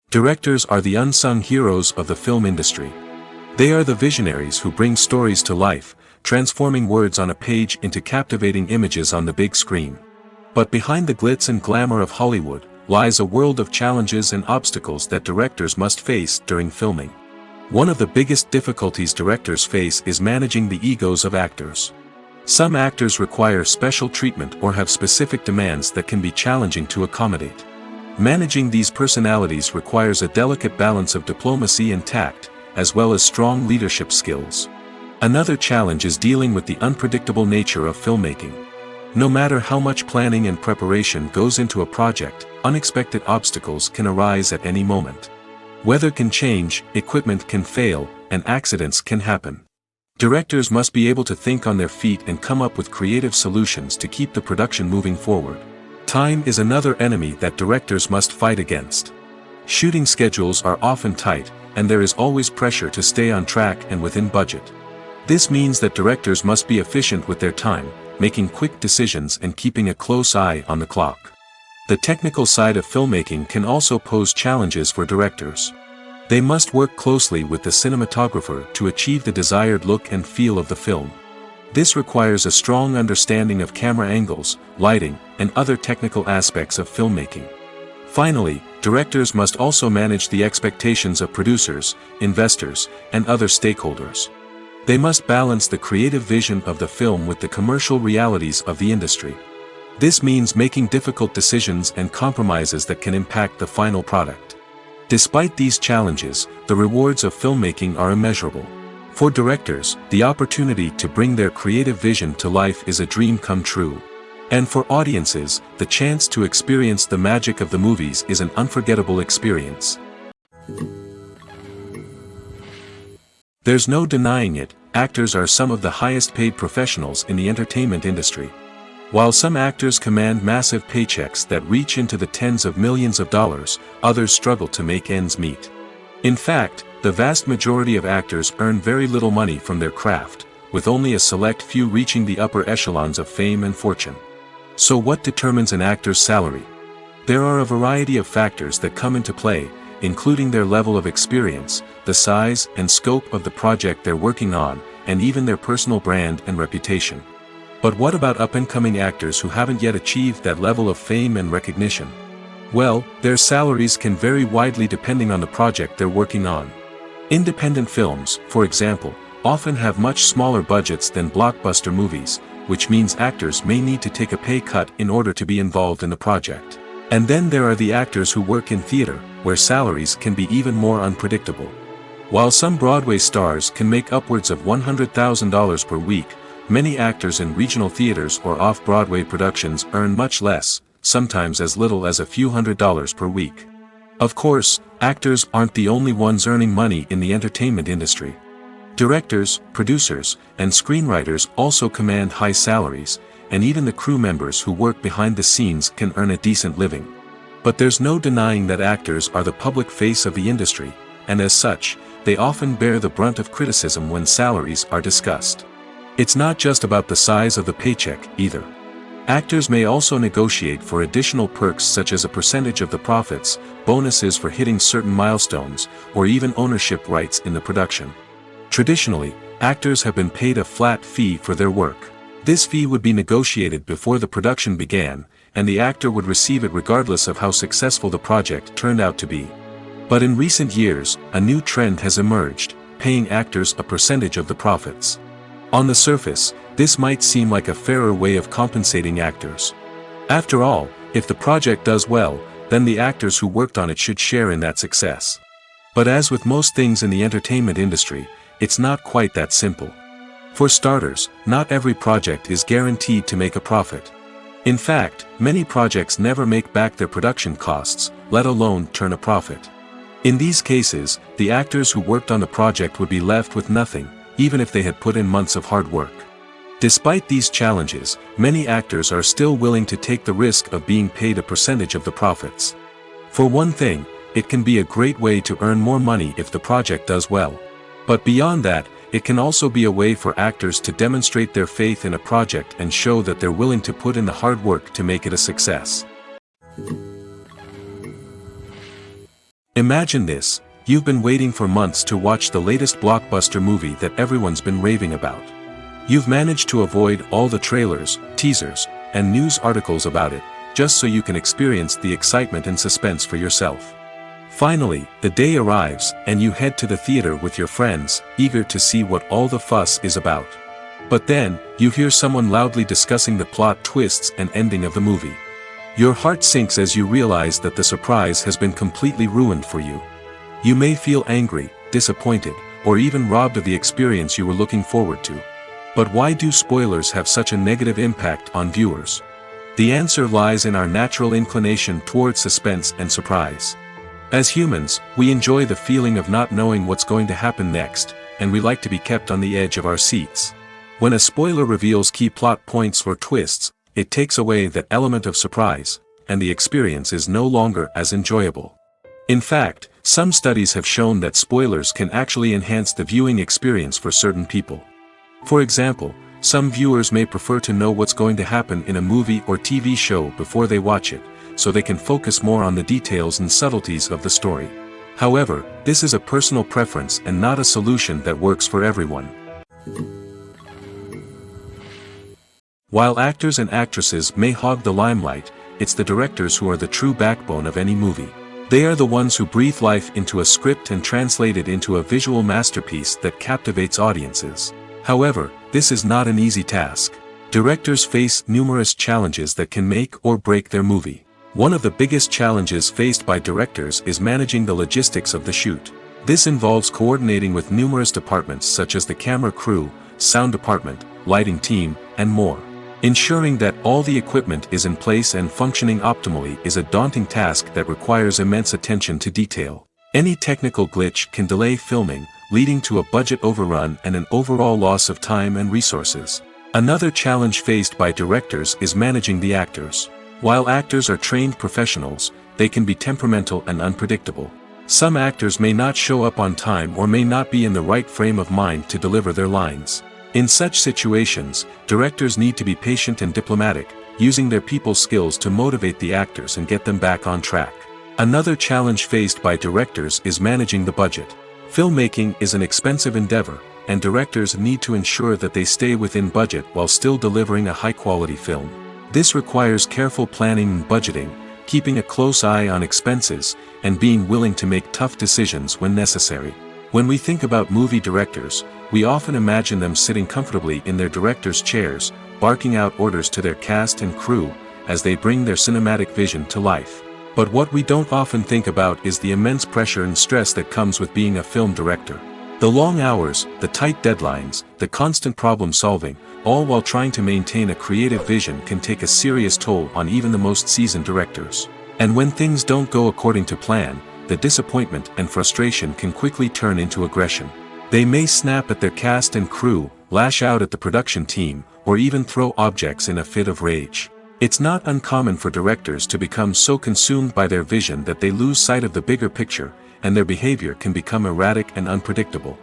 Directors are the unsung heroes of the film industry. They are the visionaries who bring stories to life, transforming words on a page into captivating images on the big screen. But behind the glitz and glamour of Hollywood lies a world of challenges and obstacles that directors must face during filming. One of the biggest difficulties directors face is managing the egos of actors. Some actors require special treatment or have specific demands that can be challenging to accommodate. Managing these personalities requires a delicate balance of diplomacy and tact, as well as strong leadership skills. Another challenge is dealing with the unpredictable nature of filmmaking. No matter how much planning and preparation goes into a project, unexpected obstacles can arise at any moment. Weather can change, equipment can fail, and accidents can happen. Directors must be able to think on their feet and come up with creative solutions to keep the production moving forward. Time is another enemy that directors must fight against. Shooting schedules are often tight, and there is always pressure to stay on track and within budget. This means that directors must be efficient with their time, making quick decisions and keeping a close eye on the clock. The technical side of filmmaking can also pose challenges for directors. They must work closely with the cinematographer to achieve the desired look and feel of the film. This requires a strong understanding of camera angles, lighting, and other technical aspects of filmmaking. Finally, directors must also manage the expectations of producers, investors, and other stakeholders. They must balance the creative vision of the film with the commercial realities of the industry. This means making difficult decisions and compromises that can impact the final product. Despite these challenges, the rewards of filmmaking are immeasurable. For directors, the opportunity to bring their creative vision to life is a dream come true. And for audiences, the chance to experience the magic of the movies is an unforgettable experience. There's no denying it, actors are some of the highest paid professionals in the entertainment industry. While some actors command massive paychecks that reach into the tens of millions of dollars, others struggle to make ends meet. In fact, the vast majority of actors earn very little money from their craft, with only a select few reaching the upper echelons of fame and fortune. So what determines an actor's salary? There are a variety of factors that come into play, including their level of experience, the size and scope of the project they're working on, and even their personal brand and reputation. But what about up-and-coming actors who haven't yet achieved that level of fame and recognition? Well, their salaries can vary widely depending on the project they're working on. Independent films, for example, often have much smaller budgets than blockbuster movies, which means actors may need to take a pay cut in order to be involved in the project. And then there are the actors who work in theater, where salaries can be even more unpredictable. While some Broadway stars can make upwards of $100,000 per week, many actors in regional theaters or off-Broadway productions earn much less, sometimes as little as a few $100s per week. Of course, actors aren't the only ones earning money in the entertainment industry. Directors, producers, and screenwriters also command high salaries, and even the crew members who work behind the scenes can earn a decent living. But there's no denying that actors are the public face of the industry, and as such, they often bear the brunt of criticism when salaries are discussed. It's not just about the size of the paycheck, either. Actors may also negotiate for additional perks such as a percentage of the profits, bonuses for hitting certain milestones, or even ownership rights in the production. Traditionally, actors have been paid a flat fee for their work. This fee would be negotiated before the production began, and the actor would receive it regardless of how successful the project turned out to be. But in recent years, a new trend has emerged, paying actors a percentage of the profits. On the surface, this might seem like a fairer way of compensating actors. After all, if the project does well, then the actors who worked on it should share in that success. But as with most things in the entertainment industry, it's not quite that simple. For starters, not every project is guaranteed to make a profit. In fact, many projects never make back their production costs, let alone turn a profit. In these cases, the actors who worked on the project would be left with nothing, even if they had put in months of hard work. Despite these challenges, many actors are still willing to take the risk of being paid a percentage of the profits. For one thing, it can be a great way to earn more money if the project does well. But beyond that, it can also be a way for actors to demonstrate their faith in a project and show that they're willing to put in the hard work to make it a success. Imagine this: you've been waiting for months to watch the latest blockbuster movie that everyone's been raving about. You've managed to avoid all the trailers, teasers, and news articles about it, just so you can experience the excitement and suspense for yourself. Finally, the day arrives, and you head to the theater with your friends, eager to see what all the fuss is about. But then, you hear someone loudly discussing the plot twists and ending of the movie. Your heart sinks as you realize that the surprise has been completely ruined for you. You may feel angry, disappointed, or even robbed of the experience you were looking forward to. But why do spoilers have such a negative impact on viewers? The answer lies in our natural inclination toward suspense and surprise. As humans, we enjoy the feeling of not knowing what's going to happen next, and we like to be kept on the edge of our seats. When a spoiler reveals key plot points or twists, it takes away that element of surprise, and the experience is no longer as enjoyable. In fact, some studies have shown that spoilers can actually enhance the viewing experience for certain people. For example, some viewers may prefer to know what's going to happen in a movie or TV show before they watch it, so they can focus more on the details and subtleties of the story. However, this is a personal preference and not a solution that works for everyone. While actors and actresses may hog the limelight, it's the directors who are the true backbone of any movie. They are the ones who breathe life into a script and translate it into a visual masterpiece that captivates audiences. However, this is not an easy task. Directors face numerous challenges that can make or break their movie. One of the biggest challenges faced by directors is managing the logistics of the shoot. This involves coordinating with numerous departments such as the camera crew, sound department, lighting team, and more. Ensuring that all the equipment is in place and functioning optimally is a daunting task that requires immense attention to detail. Any technical glitch can delay filming, leading to a budget overrun and an overall loss of time and resources. Another challenge faced by directors is managing the actors. While actors are trained professionals, they can be temperamental and unpredictable. Some actors may not show up on time or may not be in the right frame of mind to deliver their lines. In such situations, directors need to be patient and diplomatic, using their people skills to motivate the actors and get them back on track. Another challenge faced by directors is managing the budget. Filmmaking is an expensive endeavor, and directors need to ensure that they stay within budget while still delivering a high-quality film. This requires careful planning and budgeting, keeping a close eye on expenses, and being willing to make tough decisions when necessary. When we think about movie directors, we often imagine them sitting comfortably in their director's chairs, barking out orders to their cast and crew, as they bring their cinematic vision to life. But what we don't often think about is the immense pressure and stress that comes with being a film director. The long hours, the tight deadlines, the constant problem solving, all while trying to maintain a creative vision can take a serious toll on even the most seasoned directors. And when things don't go according to plan, the disappointment and frustration can quickly turn into aggression. They may snap at their cast and crew, lash out at the production team, or even throw objects in a fit of rage. It's not uncommon for directors to become so consumed by their vision that they lose sight of the bigger picture, and their behavior can become erratic and unpredictable.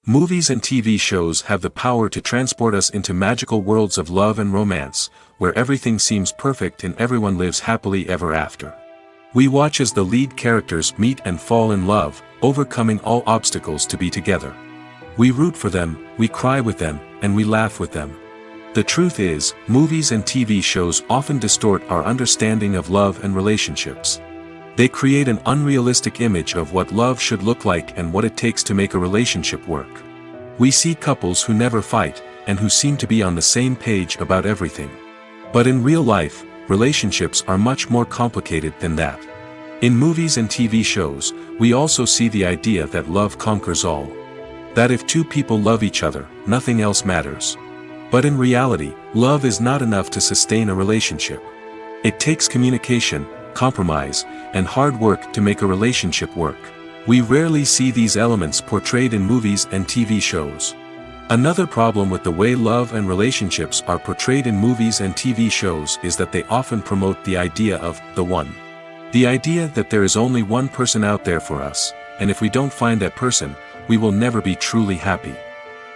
Movies and TV shows have the power to transport us into magical worlds of love and romance, where everything seems perfect and everyone lives happily ever after. We watch as the lead characters meet and fall in love, overcoming all obstacles to be together. We root for them, we cry with them, and we laugh with them. The truth is, movies and TV shows often distort our understanding of love and relationships. They create an unrealistic image of what love should look like and what it takes to make a relationship work. We see couples who never fight, and who seem to be on the same page about everything. But in real life, relationships are much more complicated than that. In movies and TV shows, we also see the idea that love conquers all. That if two people love each other, nothing else matters. But in reality, love is not enough to sustain a relationship. It takes communication, compromise, and hard work to make a relationship work. We rarely see these elements portrayed in movies and TV shows. Another problem with the way love and relationships are portrayed in movies and TV shows is that they often promote the idea of the one. The idea that there is only one person out there for us, and if we don't find that person, we will never be truly happy.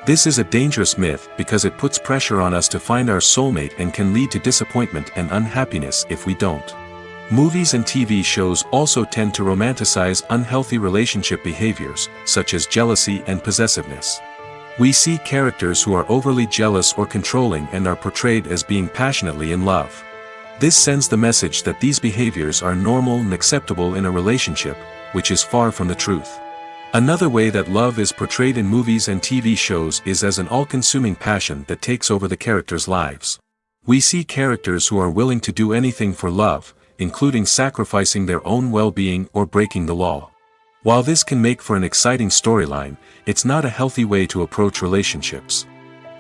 This is a dangerous myth because it puts pressure on us to find our soulmate and can lead to disappointment and unhappiness if we don't. Movies and TV shows also tend to romanticize unhealthy relationship behaviors, such as jealousy and possessiveness. We see characters who are overly jealous or controlling and are portrayed as being passionately in love. This sends the message that these behaviors are normal and acceptable in a relationship, which is far from the truth. Another way that love is portrayed in movies and TV shows is as an all-consuming passion that takes over the characters' lives. We see characters who are willing to do anything for love, including sacrificing their own well-being or breaking the law. While this can make for an exciting storyline, it's not a healthy way to approach relationships.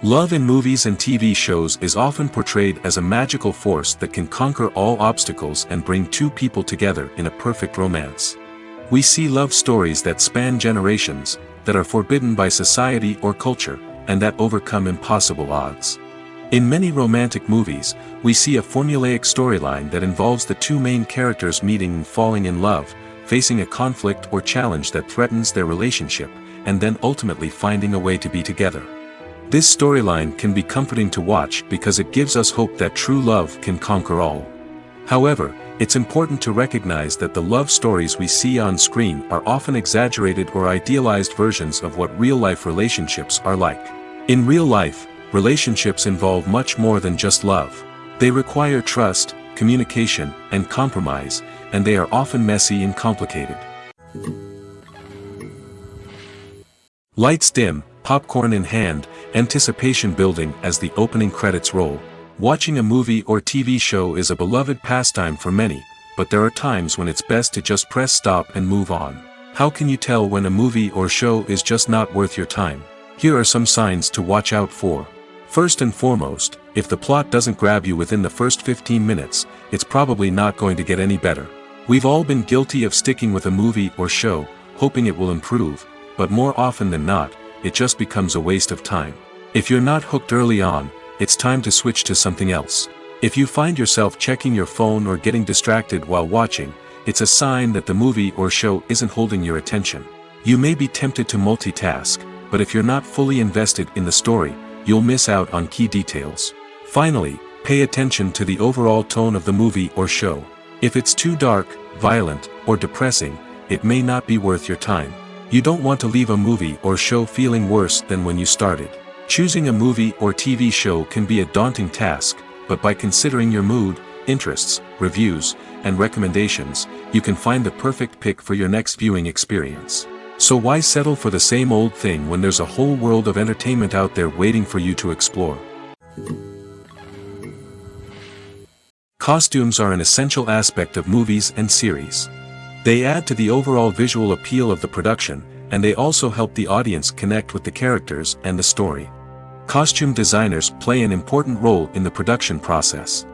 Love in movies and TV shows is often portrayed as a magical force that can conquer all obstacles and bring two people together in a perfect romance. We see love stories that span generations, that are forbidden by society or culture, and that overcome impossible odds. In many romantic movies, we see a formulaic storyline that involves the two main characters meeting and falling in love, facing a conflict or challenge that threatens their relationship, and then ultimately finding a way to be together. This storyline can be comforting to watch because it gives us hope that true love can conquer all. However, it's important to recognize that the love stories we see on screen are often exaggerated or idealized versions of what real-life relationships are like. In real life, relationships involve much more than just love. They require trust, communication, and compromise, and they are often messy and complicated. Lights dim, popcorn in hand, anticipation building as the opening credits roll. Watching a movie or TV show is a beloved pastime for many, but there are times when it's best to just press stop and move on. How can you tell when a movie or show is just not worth your time? Here are some signs to watch out for. First and foremost, if the plot doesn't grab you within the first 15 minutes, it's probably not going to get any better. We've all been guilty of sticking with a movie or show, hoping it will improve, but more often than not, it just becomes a waste of time. If you're not hooked early on, it's time to switch to something else. If you find yourself checking your phone or getting distracted while watching, it's a sign that the movie or show isn't holding your attention. You may be tempted to multitask, but if you're not fully invested in the story, you'll miss out on key details. Finally, pay attention to the overall tone of the movie or show. If it's too dark, violent, or depressing, it may not be worth your time. You don't want to leave a movie or show feeling worse than when you started. Choosing a movie or TV show can be a daunting task, but by considering your mood, interests, reviews, and recommendations, you can find the perfect pick for your next viewing experience. So why settle for the same old thing when there's a whole world of entertainment out there waiting for you to explore? Costumes are an essential aspect of movies and series. They add to the overall visual appeal of the production, and they also help the audience connect with the characters and the story. Costume designers play an important role in the production process.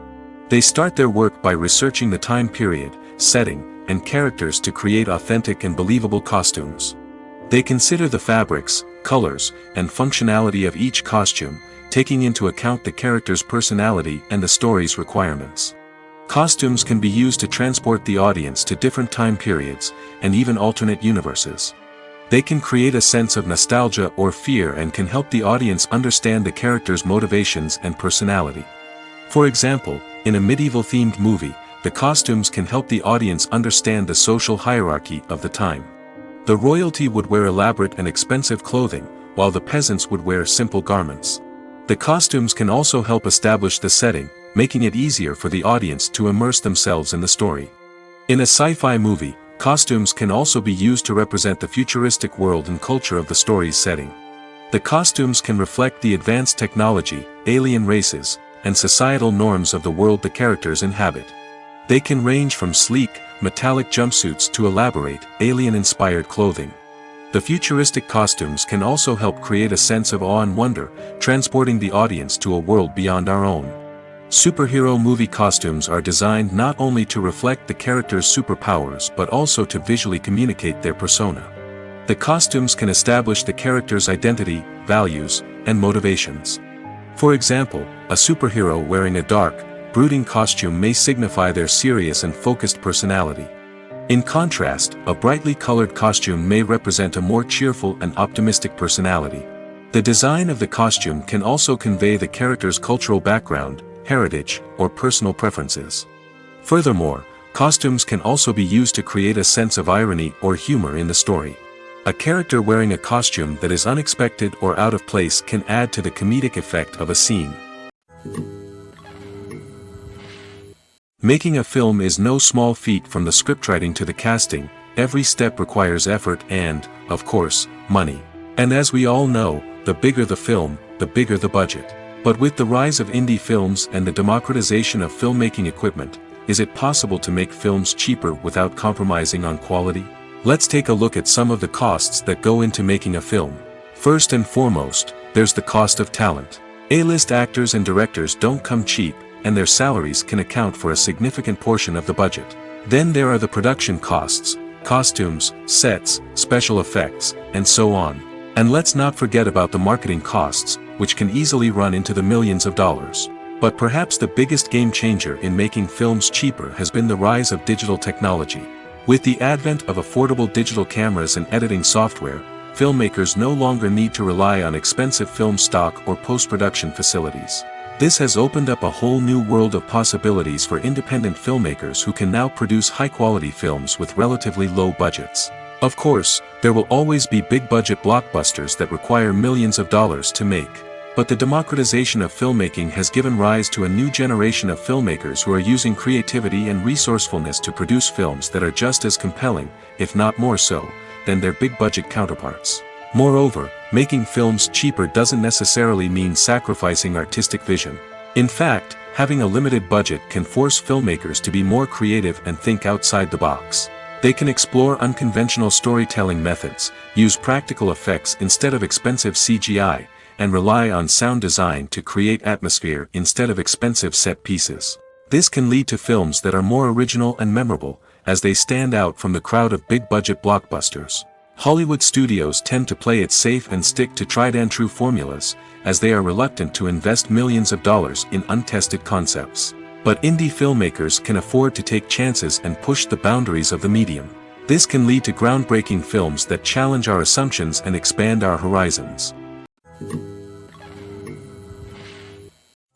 They start their work by researching the time period, setting, and characters to create authentic and believable costumes. They consider the fabrics, colors, and functionality of each costume, taking into account the character's personality and the story's requirements. Costumes can be used to transport the audience to different time periods, and even alternate universes. They can create a sense of nostalgia or fear and can help the audience understand the character's motivations and personality. For example, in a medieval-themed movie, the costumes can help the audience understand the social hierarchy of the time. The royalty would wear elaborate and expensive clothing, while the peasants would wear simple garments. The costumes can also help establish the setting, making it easier for the audience to immerse themselves in the story. In a sci-fi movie, costumes can also be used to represent the futuristic world and culture of the story's setting. The costumes can reflect the advanced technology, alien races, and societal norms of the world the characters inhabit. They can range from sleek, metallic jumpsuits to elaborate, alien-inspired clothing. The futuristic costumes can also help create a sense of awe and wonder, transporting the audience to a world beyond our own. Superhero movie costumes are designed not only to reflect the character's superpowers but also to visually communicate their persona. The costumes can establish the character's identity, values, and motivations. For example, a superhero wearing a dark, brooding costume may signify their serious and focused personality. In contrast, a brightly colored costume may represent a more cheerful and optimistic personality. The design of the costume can also convey the character's cultural background, heritage, or personal preferences. Furthermore, costumes can also be used to create a sense of irony or humor in the story. A character wearing a costume that is unexpected or out of place can add to the comedic effect of a scene. Making a film is no small feat. From the scriptwriting to the casting, every step requires effort and, of course, money. And as we all know, the bigger the film, the bigger the budget. But with the rise of indie films and the democratization of filmmaking equipment, is it possible to make films cheaper without compromising on quality? Let's take a look at some of the costs that go into making a film. First and foremost, there's the cost of talent. A-list actors and directors don't come cheap, and their salaries can account for a significant portion of the budget. Then there are the production costs, costumes, sets, special effects, and so on. And let's not forget about the marketing costs, which can easily run into the millions of dollars. But perhaps the biggest game changer in making films cheaper has been the rise of digital technology. With the advent of affordable digital cameras and editing software, filmmakers no longer need to rely on expensive film stock or post-production facilities. This has opened up a whole new world of possibilities for independent filmmakers who can now produce high-quality films with relatively low budgets. Of course, there will always be big-budget blockbusters that require millions of dollars to make. But the democratization of filmmaking has given rise to a new generation of filmmakers who are using creativity and resourcefulness to produce films that are just as compelling, if not more so, than their big-budget counterparts. Moreover, making films cheaper doesn't necessarily mean sacrificing artistic vision. In fact, having a limited budget can force filmmakers to be more creative and think outside the box. They can explore unconventional storytelling methods, use practical effects instead of expensive CGI, and rely on sound design to create atmosphere instead of expensive set pieces. This can lead to films that are more original and memorable, as they stand out from the crowd of big-budget blockbusters. Hollywood studios tend to play it safe and stick to tried-and-true formulas, as they are reluctant to invest millions of dollars in untested concepts. But indie filmmakers can afford to take chances and push the boundaries of the medium. This can lead to groundbreaking films that challenge our assumptions and expand our horizons.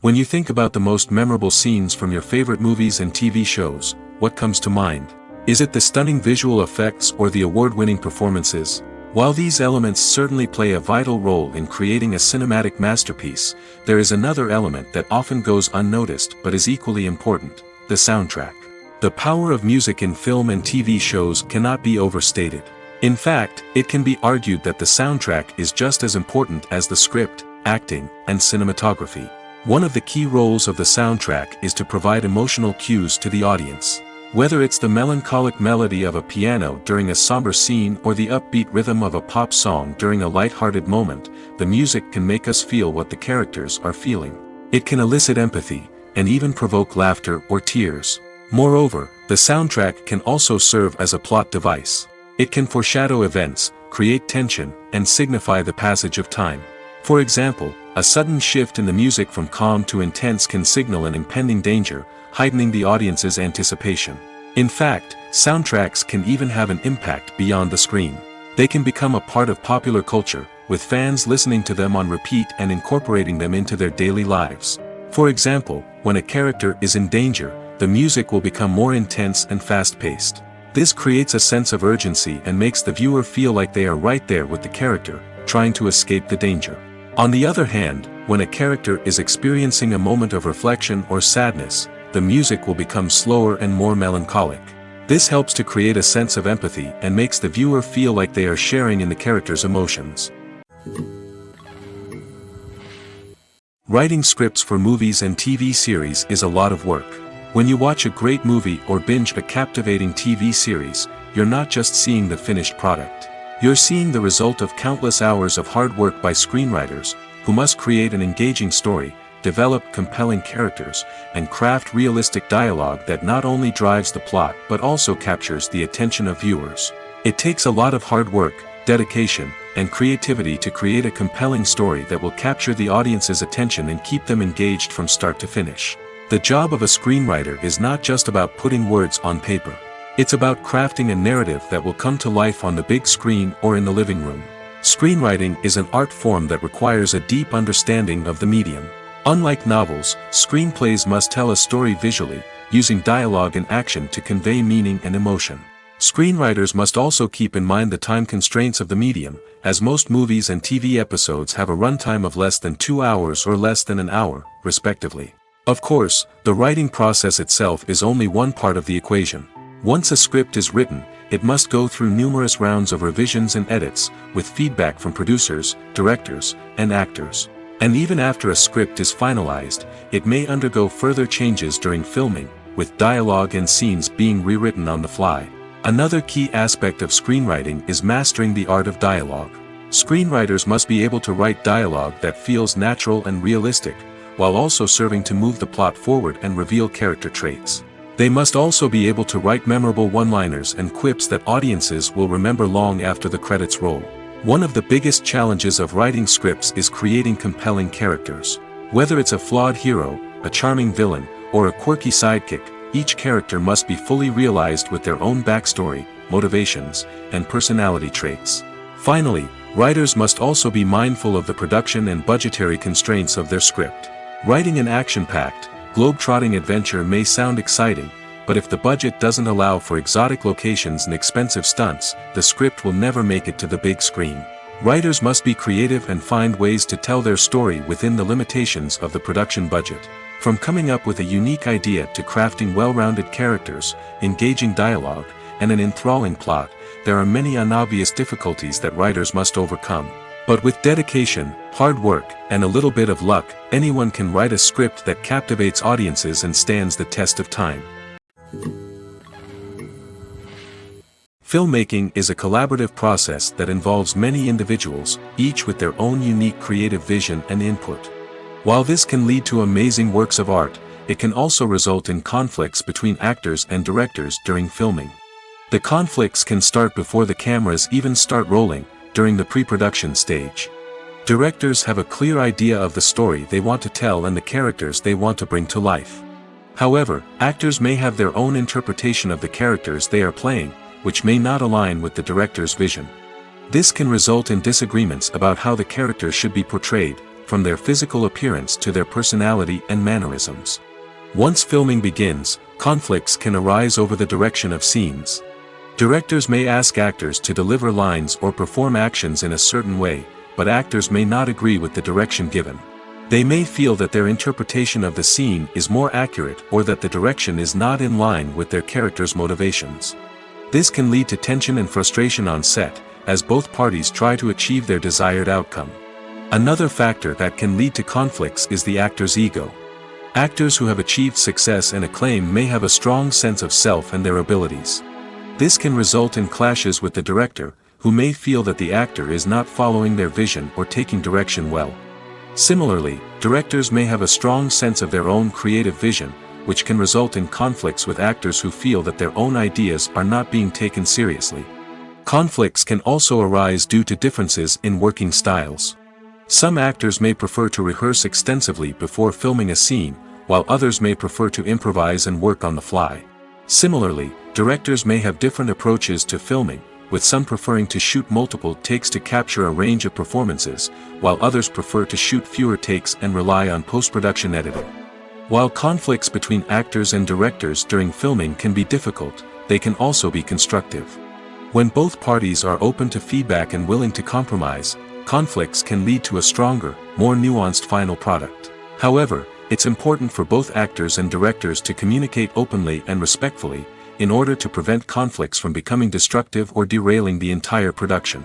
When you think about the most memorable scenes from your favorite movies and TV shows, what comes to mind? Is it the stunning visual effects or the award-winning performances? While these elements certainly play a vital role in creating a cinematic masterpiece, there is another element that often goes unnoticed but is equally important: the soundtrack. The power of music in film and TV shows cannot be overstated. In fact, it can be argued that the soundtrack is just as important as the script, acting, and cinematography. One of the key roles of the soundtrack is to provide emotional cues to the audience. Whether it's the melancholic melody of a piano during a somber scene or the upbeat rhythm of a pop song during a light-hearted moment, the music can make us feel what the characters are feeling. It can elicit empathy, and even provoke laughter or tears. Moreover, the soundtrack can also serve as a plot device. It can foreshadow events, create tension, and signify the passage of time. For example, a sudden shift in the music from calm to intense can signal an impending danger, heightening the audience's anticipation. In fact, soundtracks can even have an impact beyond the screen. They can become a part of popular culture, with fans listening to them on repeat and incorporating them into their daily lives. For example, when a character is in danger, the music will become more intense and fast-paced. This creates a sense of urgency and makes the viewer feel like they are right there with the character, trying to escape the danger. On the other hand, when a character is experiencing a moment of reflection or sadness, the music will become slower and more melancholic. This helps to create a sense of empathy and makes the viewer feel like they are sharing in the character's emotions. Writing scripts for movies and TV series is a lot of work. When you watch a great movie or binge a captivating TV series, you're not just seeing the finished product. You're seeing the result of countless hours of hard work by screenwriters, who must create an engaging story, develop compelling characters, and craft realistic dialogue that not only drives the plot but also captures the attention of viewers. It takes a lot of hard work, dedication, and creativity to create a compelling story that will capture the audience's attention and keep them engaged from start to finish. The job of a screenwriter is not just about putting words on paper. It's about crafting a narrative that will come to life on the big screen or in the living room. Screenwriting is an art form that requires a deep understanding of the medium. Unlike novels, screenplays must tell a story visually, using dialogue and action to convey meaning and emotion. Screenwriters must also keep in mind the time constraints of the medium, as most movies and TV episodes have a runtime of less than 2 hours or less than an hour, respectively. Of course, the writing process itself is only one part of the equation. Once a script is written, it must go through numerous rounds of revisions and edits, with feedback from producers, directors, and actors. And even after a script is finalized, it may undergo further changes during filming, with dialogue and scenes being rewritten on the fly. Another key aspect of screenwriting is mastering the art of dialogue. Screenwriters must be able to write dialogue that feels natural and realistic, while also serving to move the plot forward and reveal character traits. They must also be able to write memorable one-liners and quips that audiences will remember long after the credits roll. One of the biggest challenges of writing scripts is creating compelling characters. Whether it's a flawed hero, a charming villain, or a quirky sidekick, each character must be fully realized with their own backstory, motivations, and personality traits. Finally, writers must also be mindful of the production and budgetary constraints of their script. Writing an action-packed, globe-trotting adventure may sound exciting, but if the budget doesn't allow for exotic locations and expensive stunts, the script will never make it to the big screen. Writers must be creative and find ways to tell their story within the limitations of the production budget. From coming up with a unique idea to crafting well-rounded characters, engaging dialogue, and an enthralling plot, there are many unobvious difficulties that writers must overcome. But with dedication, hard work, and a little bit of luck, anyone can write a script that captivates audiences and stands the test of time. Filmmaking is a collaborative process that involves many individuals, each with their own unique creative vision and input. While this can lead to amazing works of art, it can also result in conflicts between actors and directors during filming. The conflicts can start before the cameras even start rolling, during the pre-production stage. Directors have a clear idea of the story they want to tell and the characters they want to bring to life. However, actors may have their own interpretation of the characters they are playing, which may not align with the director's vision. This can result in disagreements about how the characters should be portrayed, from their physical appearance to their personality and mannerisms. Once filming begins, conflicts can arise over the direction of scenes. Directors may ask actors to deliver lines or perform actions in a certain way, but actors may not agree with the direction given. They may feel that their interpretation of the scene is more accurate or that the direction is not in line with their character's motivations. This can lead to tension and frustration on set, as both parties try to achieve their desired outcome. Another factor that can lead to conflicts is the actor's ego. Actors who have achieved success and acclaim may have a strong sense of self and their abilities. This can result in clashes with the director, who may feel that the actor is not following their vision or taking direction well. Similarly, directors may have a strong sense of their own creative vision, which can result in conflicts with actors who feel that their own ideas are not being taken seriously. Conflicts can also arise due to differences in working styles. Some actors may prefer to rehearse extensively before filming a scene, while others may prefer to improvise and work on the fly. Similarly, directors may have different approaches to filming, with some preferring to shoot multiple takes to capture a range of performances, while others prefer to shoot fewer takes and rely on post-production editing. While conflicts between actors and directors during filming can be difficult, they can also be constructive. When both parties are open to feedback and willing to compromise, conflicts can lead to a stronger, more nuanced final product. However, it's important for both actors and directors to communicate openly and respectfully, in order to prevent conflicts from becoming destructive or derailing the entire production.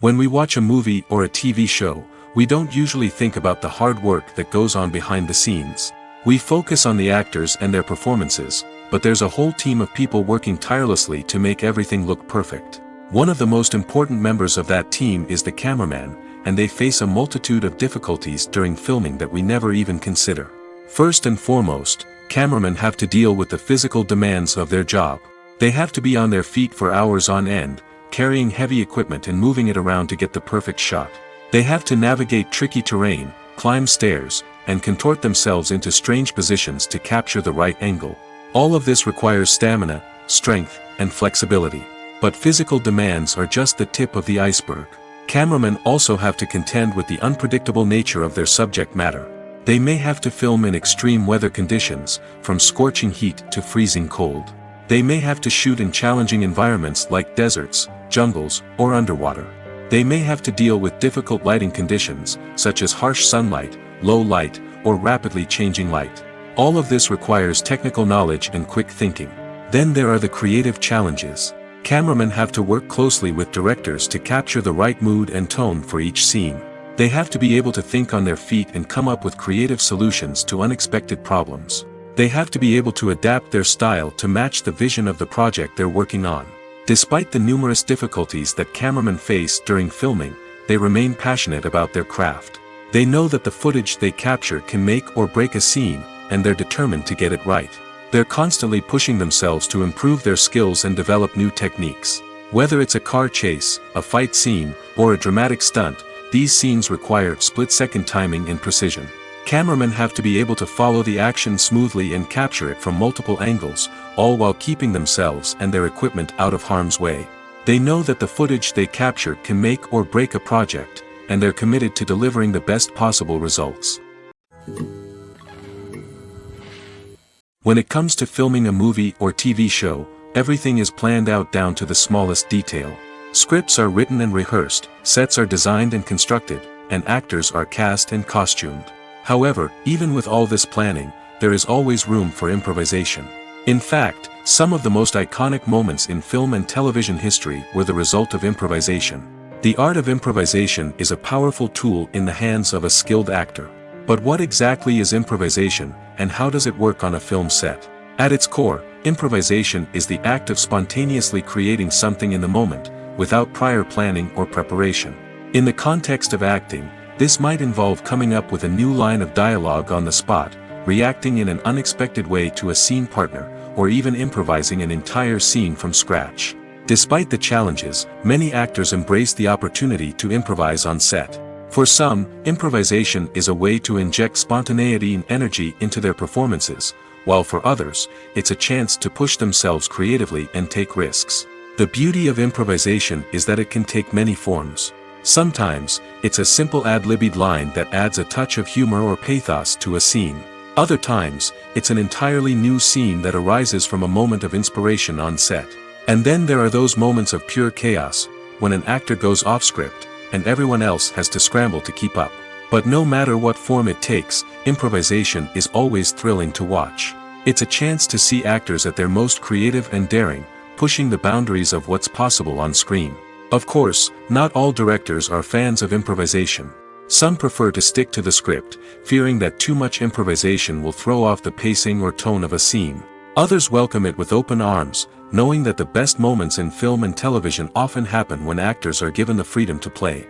When we watch a movie or a TV show, we don't usually think about the hard work that goes on behind the scenes. We focus on the actors and their performances, but there's a whole team of people working tirelessly to make everything look perfect. One of the most important members of that team is the cameraman, and they face a multitude of difficulties during filming that we never even consider. First and foremost, cameramen have to deal with the physical demands of their job. They have to be on their feet for hours on end, carrying heavy equipment and moving it around to get the perfect shot. They have to navigate tricky terrain, climb stairs, and contort themselves into strange positions to capture the right angle. All of this requires stamina, strength, and flexibility. But physical demands are just the tip of the iceberg. Cameramen also have to contend with the unpredictable nature of their subject matter. They may have to film in extreme weather conditions, from scorching heat to freezing cold. They may have to shoot in challenging environments like deserts, jungles, or underwater. They may have to deal with difficult lighting conditions, such as harsh sunlight, low light, or rapidly changing light. All of this requires technical knowledge and quick thinking. Then there are the creative challenges. Cameramen have to work closely with directors to capture the right mood and tone for each scene. They have to be able to think on their feet and come up with creative solutions to unexpected problems. They have to be able to adapt their style to match the vision of the project they're working on. Despite the numerous difficulties that cameramen face during filming, they remain passionate about their craft. They know that the footage they capture can make or break a scene, and they're determined to get it right. They're constantly pushing themselves to improve their skills and develop new techniques. Whether it's a car chase, a fight scene, or a dramatic stunt, these scenes require split-second timing and precision. Cameramen have to be able to follow the action smoothly and capture it from multiple angles, all while keeping themselves and their equipment out of harm's way. They know that the footage they capture can make or break a project, and they're committed to delivering the best possible results. When it comes to filming a movie or TV show, everything is planned out down to the smallest detail. Scripts are written and rehearsed, sets are designed and constructed, and actors are cast and costumed. However, even with all this planning, there is always room for improvisation. In fact, some of the most iconic moments in film and television history were the result of improvisation. The art of improvisation is a powerful tool in the hands of a skilled actor. But what exactly is improvisation, and how does it work on a film set? At its core, improvisation is the act of spontaneously creating something in the moment, without prior planning or preparation. In the context of acting, this might involve coming up with a new line of dialogue on the spot, reacting in an unexpected way to a scene partner, or even improvising an entire scene from scratch. Despite the challenges, many actors embrace the opportunity to improvise on set. For some, improvisation is a way to inject spontaneity and energy into their performances, while for others, it's a chance to push themselves creatively and take risks. The beauty of improvisation is that it can take many forms. Sometimes, it's a simple ad-libbed line that adds a touch of humor or pathos to a scene. Other times, it's an entirely new scene that arises from a moment of inspiration on set. And then there are those moments of pure chaos, when an actor goes off script, and everyone else has to scramble to keep up. But no matter what form it takes, improvisation is always thrilling to watch. It's a chance to see actors at their most creative and daring, pushing the boundaries of what's possible on screen. Of course, not all directors are fans of improvisation. Some prefer to stick to the script, fearing that too much improvisation will throw off the pacing or tone of a scene. Others welcome it with open arms, knowing that the best moments in film and television often happen when actors are given the freedom to play.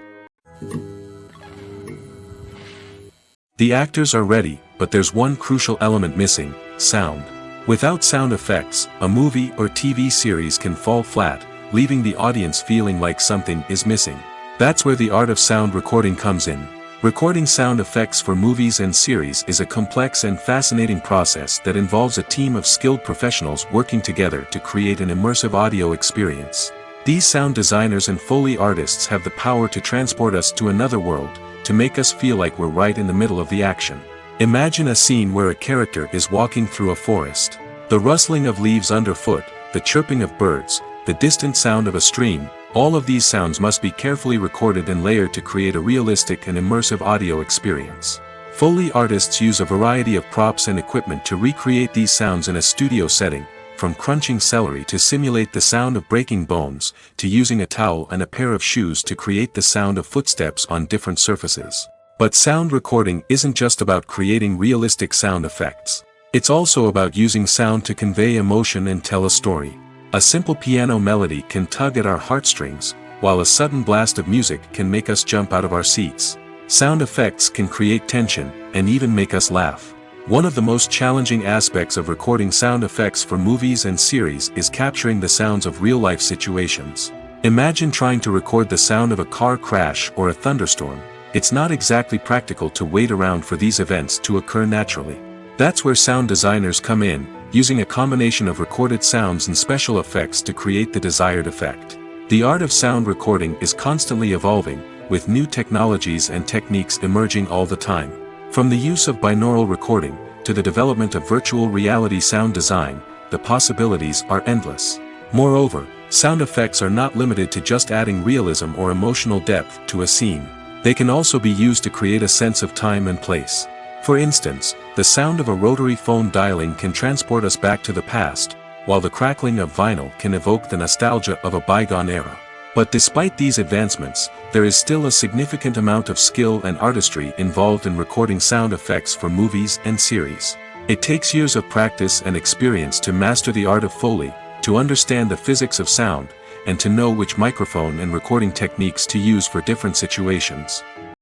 The actors are ready, but there's one crucial element missing: sound. Without sound effects, a movie or TV series can fall flat, leaving the audience feeling like something is missing. That's where the art of sound recording comes in. Recording sound effects for movies and series is a complex and fascinating process that involves a team of skilled professionals working together to create an immersive audio experience. These sound designers and Foley artists have the power to transport us to another world, to make us feel like we're right in the middle of the action. Imagine a scene where a character is walking through a forest. The rustling of leaves underfoot, the chirping of birds, the distant sound of a stream, all of these sounds must be carefully recorded and layered to create a realistic and immersive audio experience. Foley artists use a variety of props and equipment to recreate these sounds in a studio setting, from crunching celery to simulate the sound of breaking bones, to using a towel and a pair of shoes to create the sound of footsteps on different surfaces. But sound recording isn't just about creating realistic sound effects. It's also about using sound to convey emotion and tell a story. A simple piano melody can tug at our heartstrings, while a sudden blast of music can make us jump out of our seats. Sound effects can create tension, and even make us laugh. One of the most challenging aspects of recording sound effects for movies and series is capturing the sounds of real-life situations. Imagine trying to record the sound of a car crash or a thunderstorm. It's not exactly practical to wait around for these events to occur naturally. That's where sound designers come in, using a combination of recorded sounds and special effects to create the desired effect. The art of sound recording is constantly evolving, with new technologies and techniques emerging all the time. From the use of binaural recording, to the development of virtual reality sound design, the possibilities are endless. Moreover, sound effects are not limited to just adding realism or emotional depth to a scene. They can also be used to create a sense of time and place. For instance, the sound of a rotary phone dialing can transport us back to the past, while the crackling of vinyl can evoke the nostalgia of a bygone era. But despite these advancements, there is still a significant amount of skill and artistry involved in recording sound effects for movies and series. It takes years of practice and experience to master the art of Foley, to understand the physics of sound, and to know which microphone and recording techniques to use for different situations.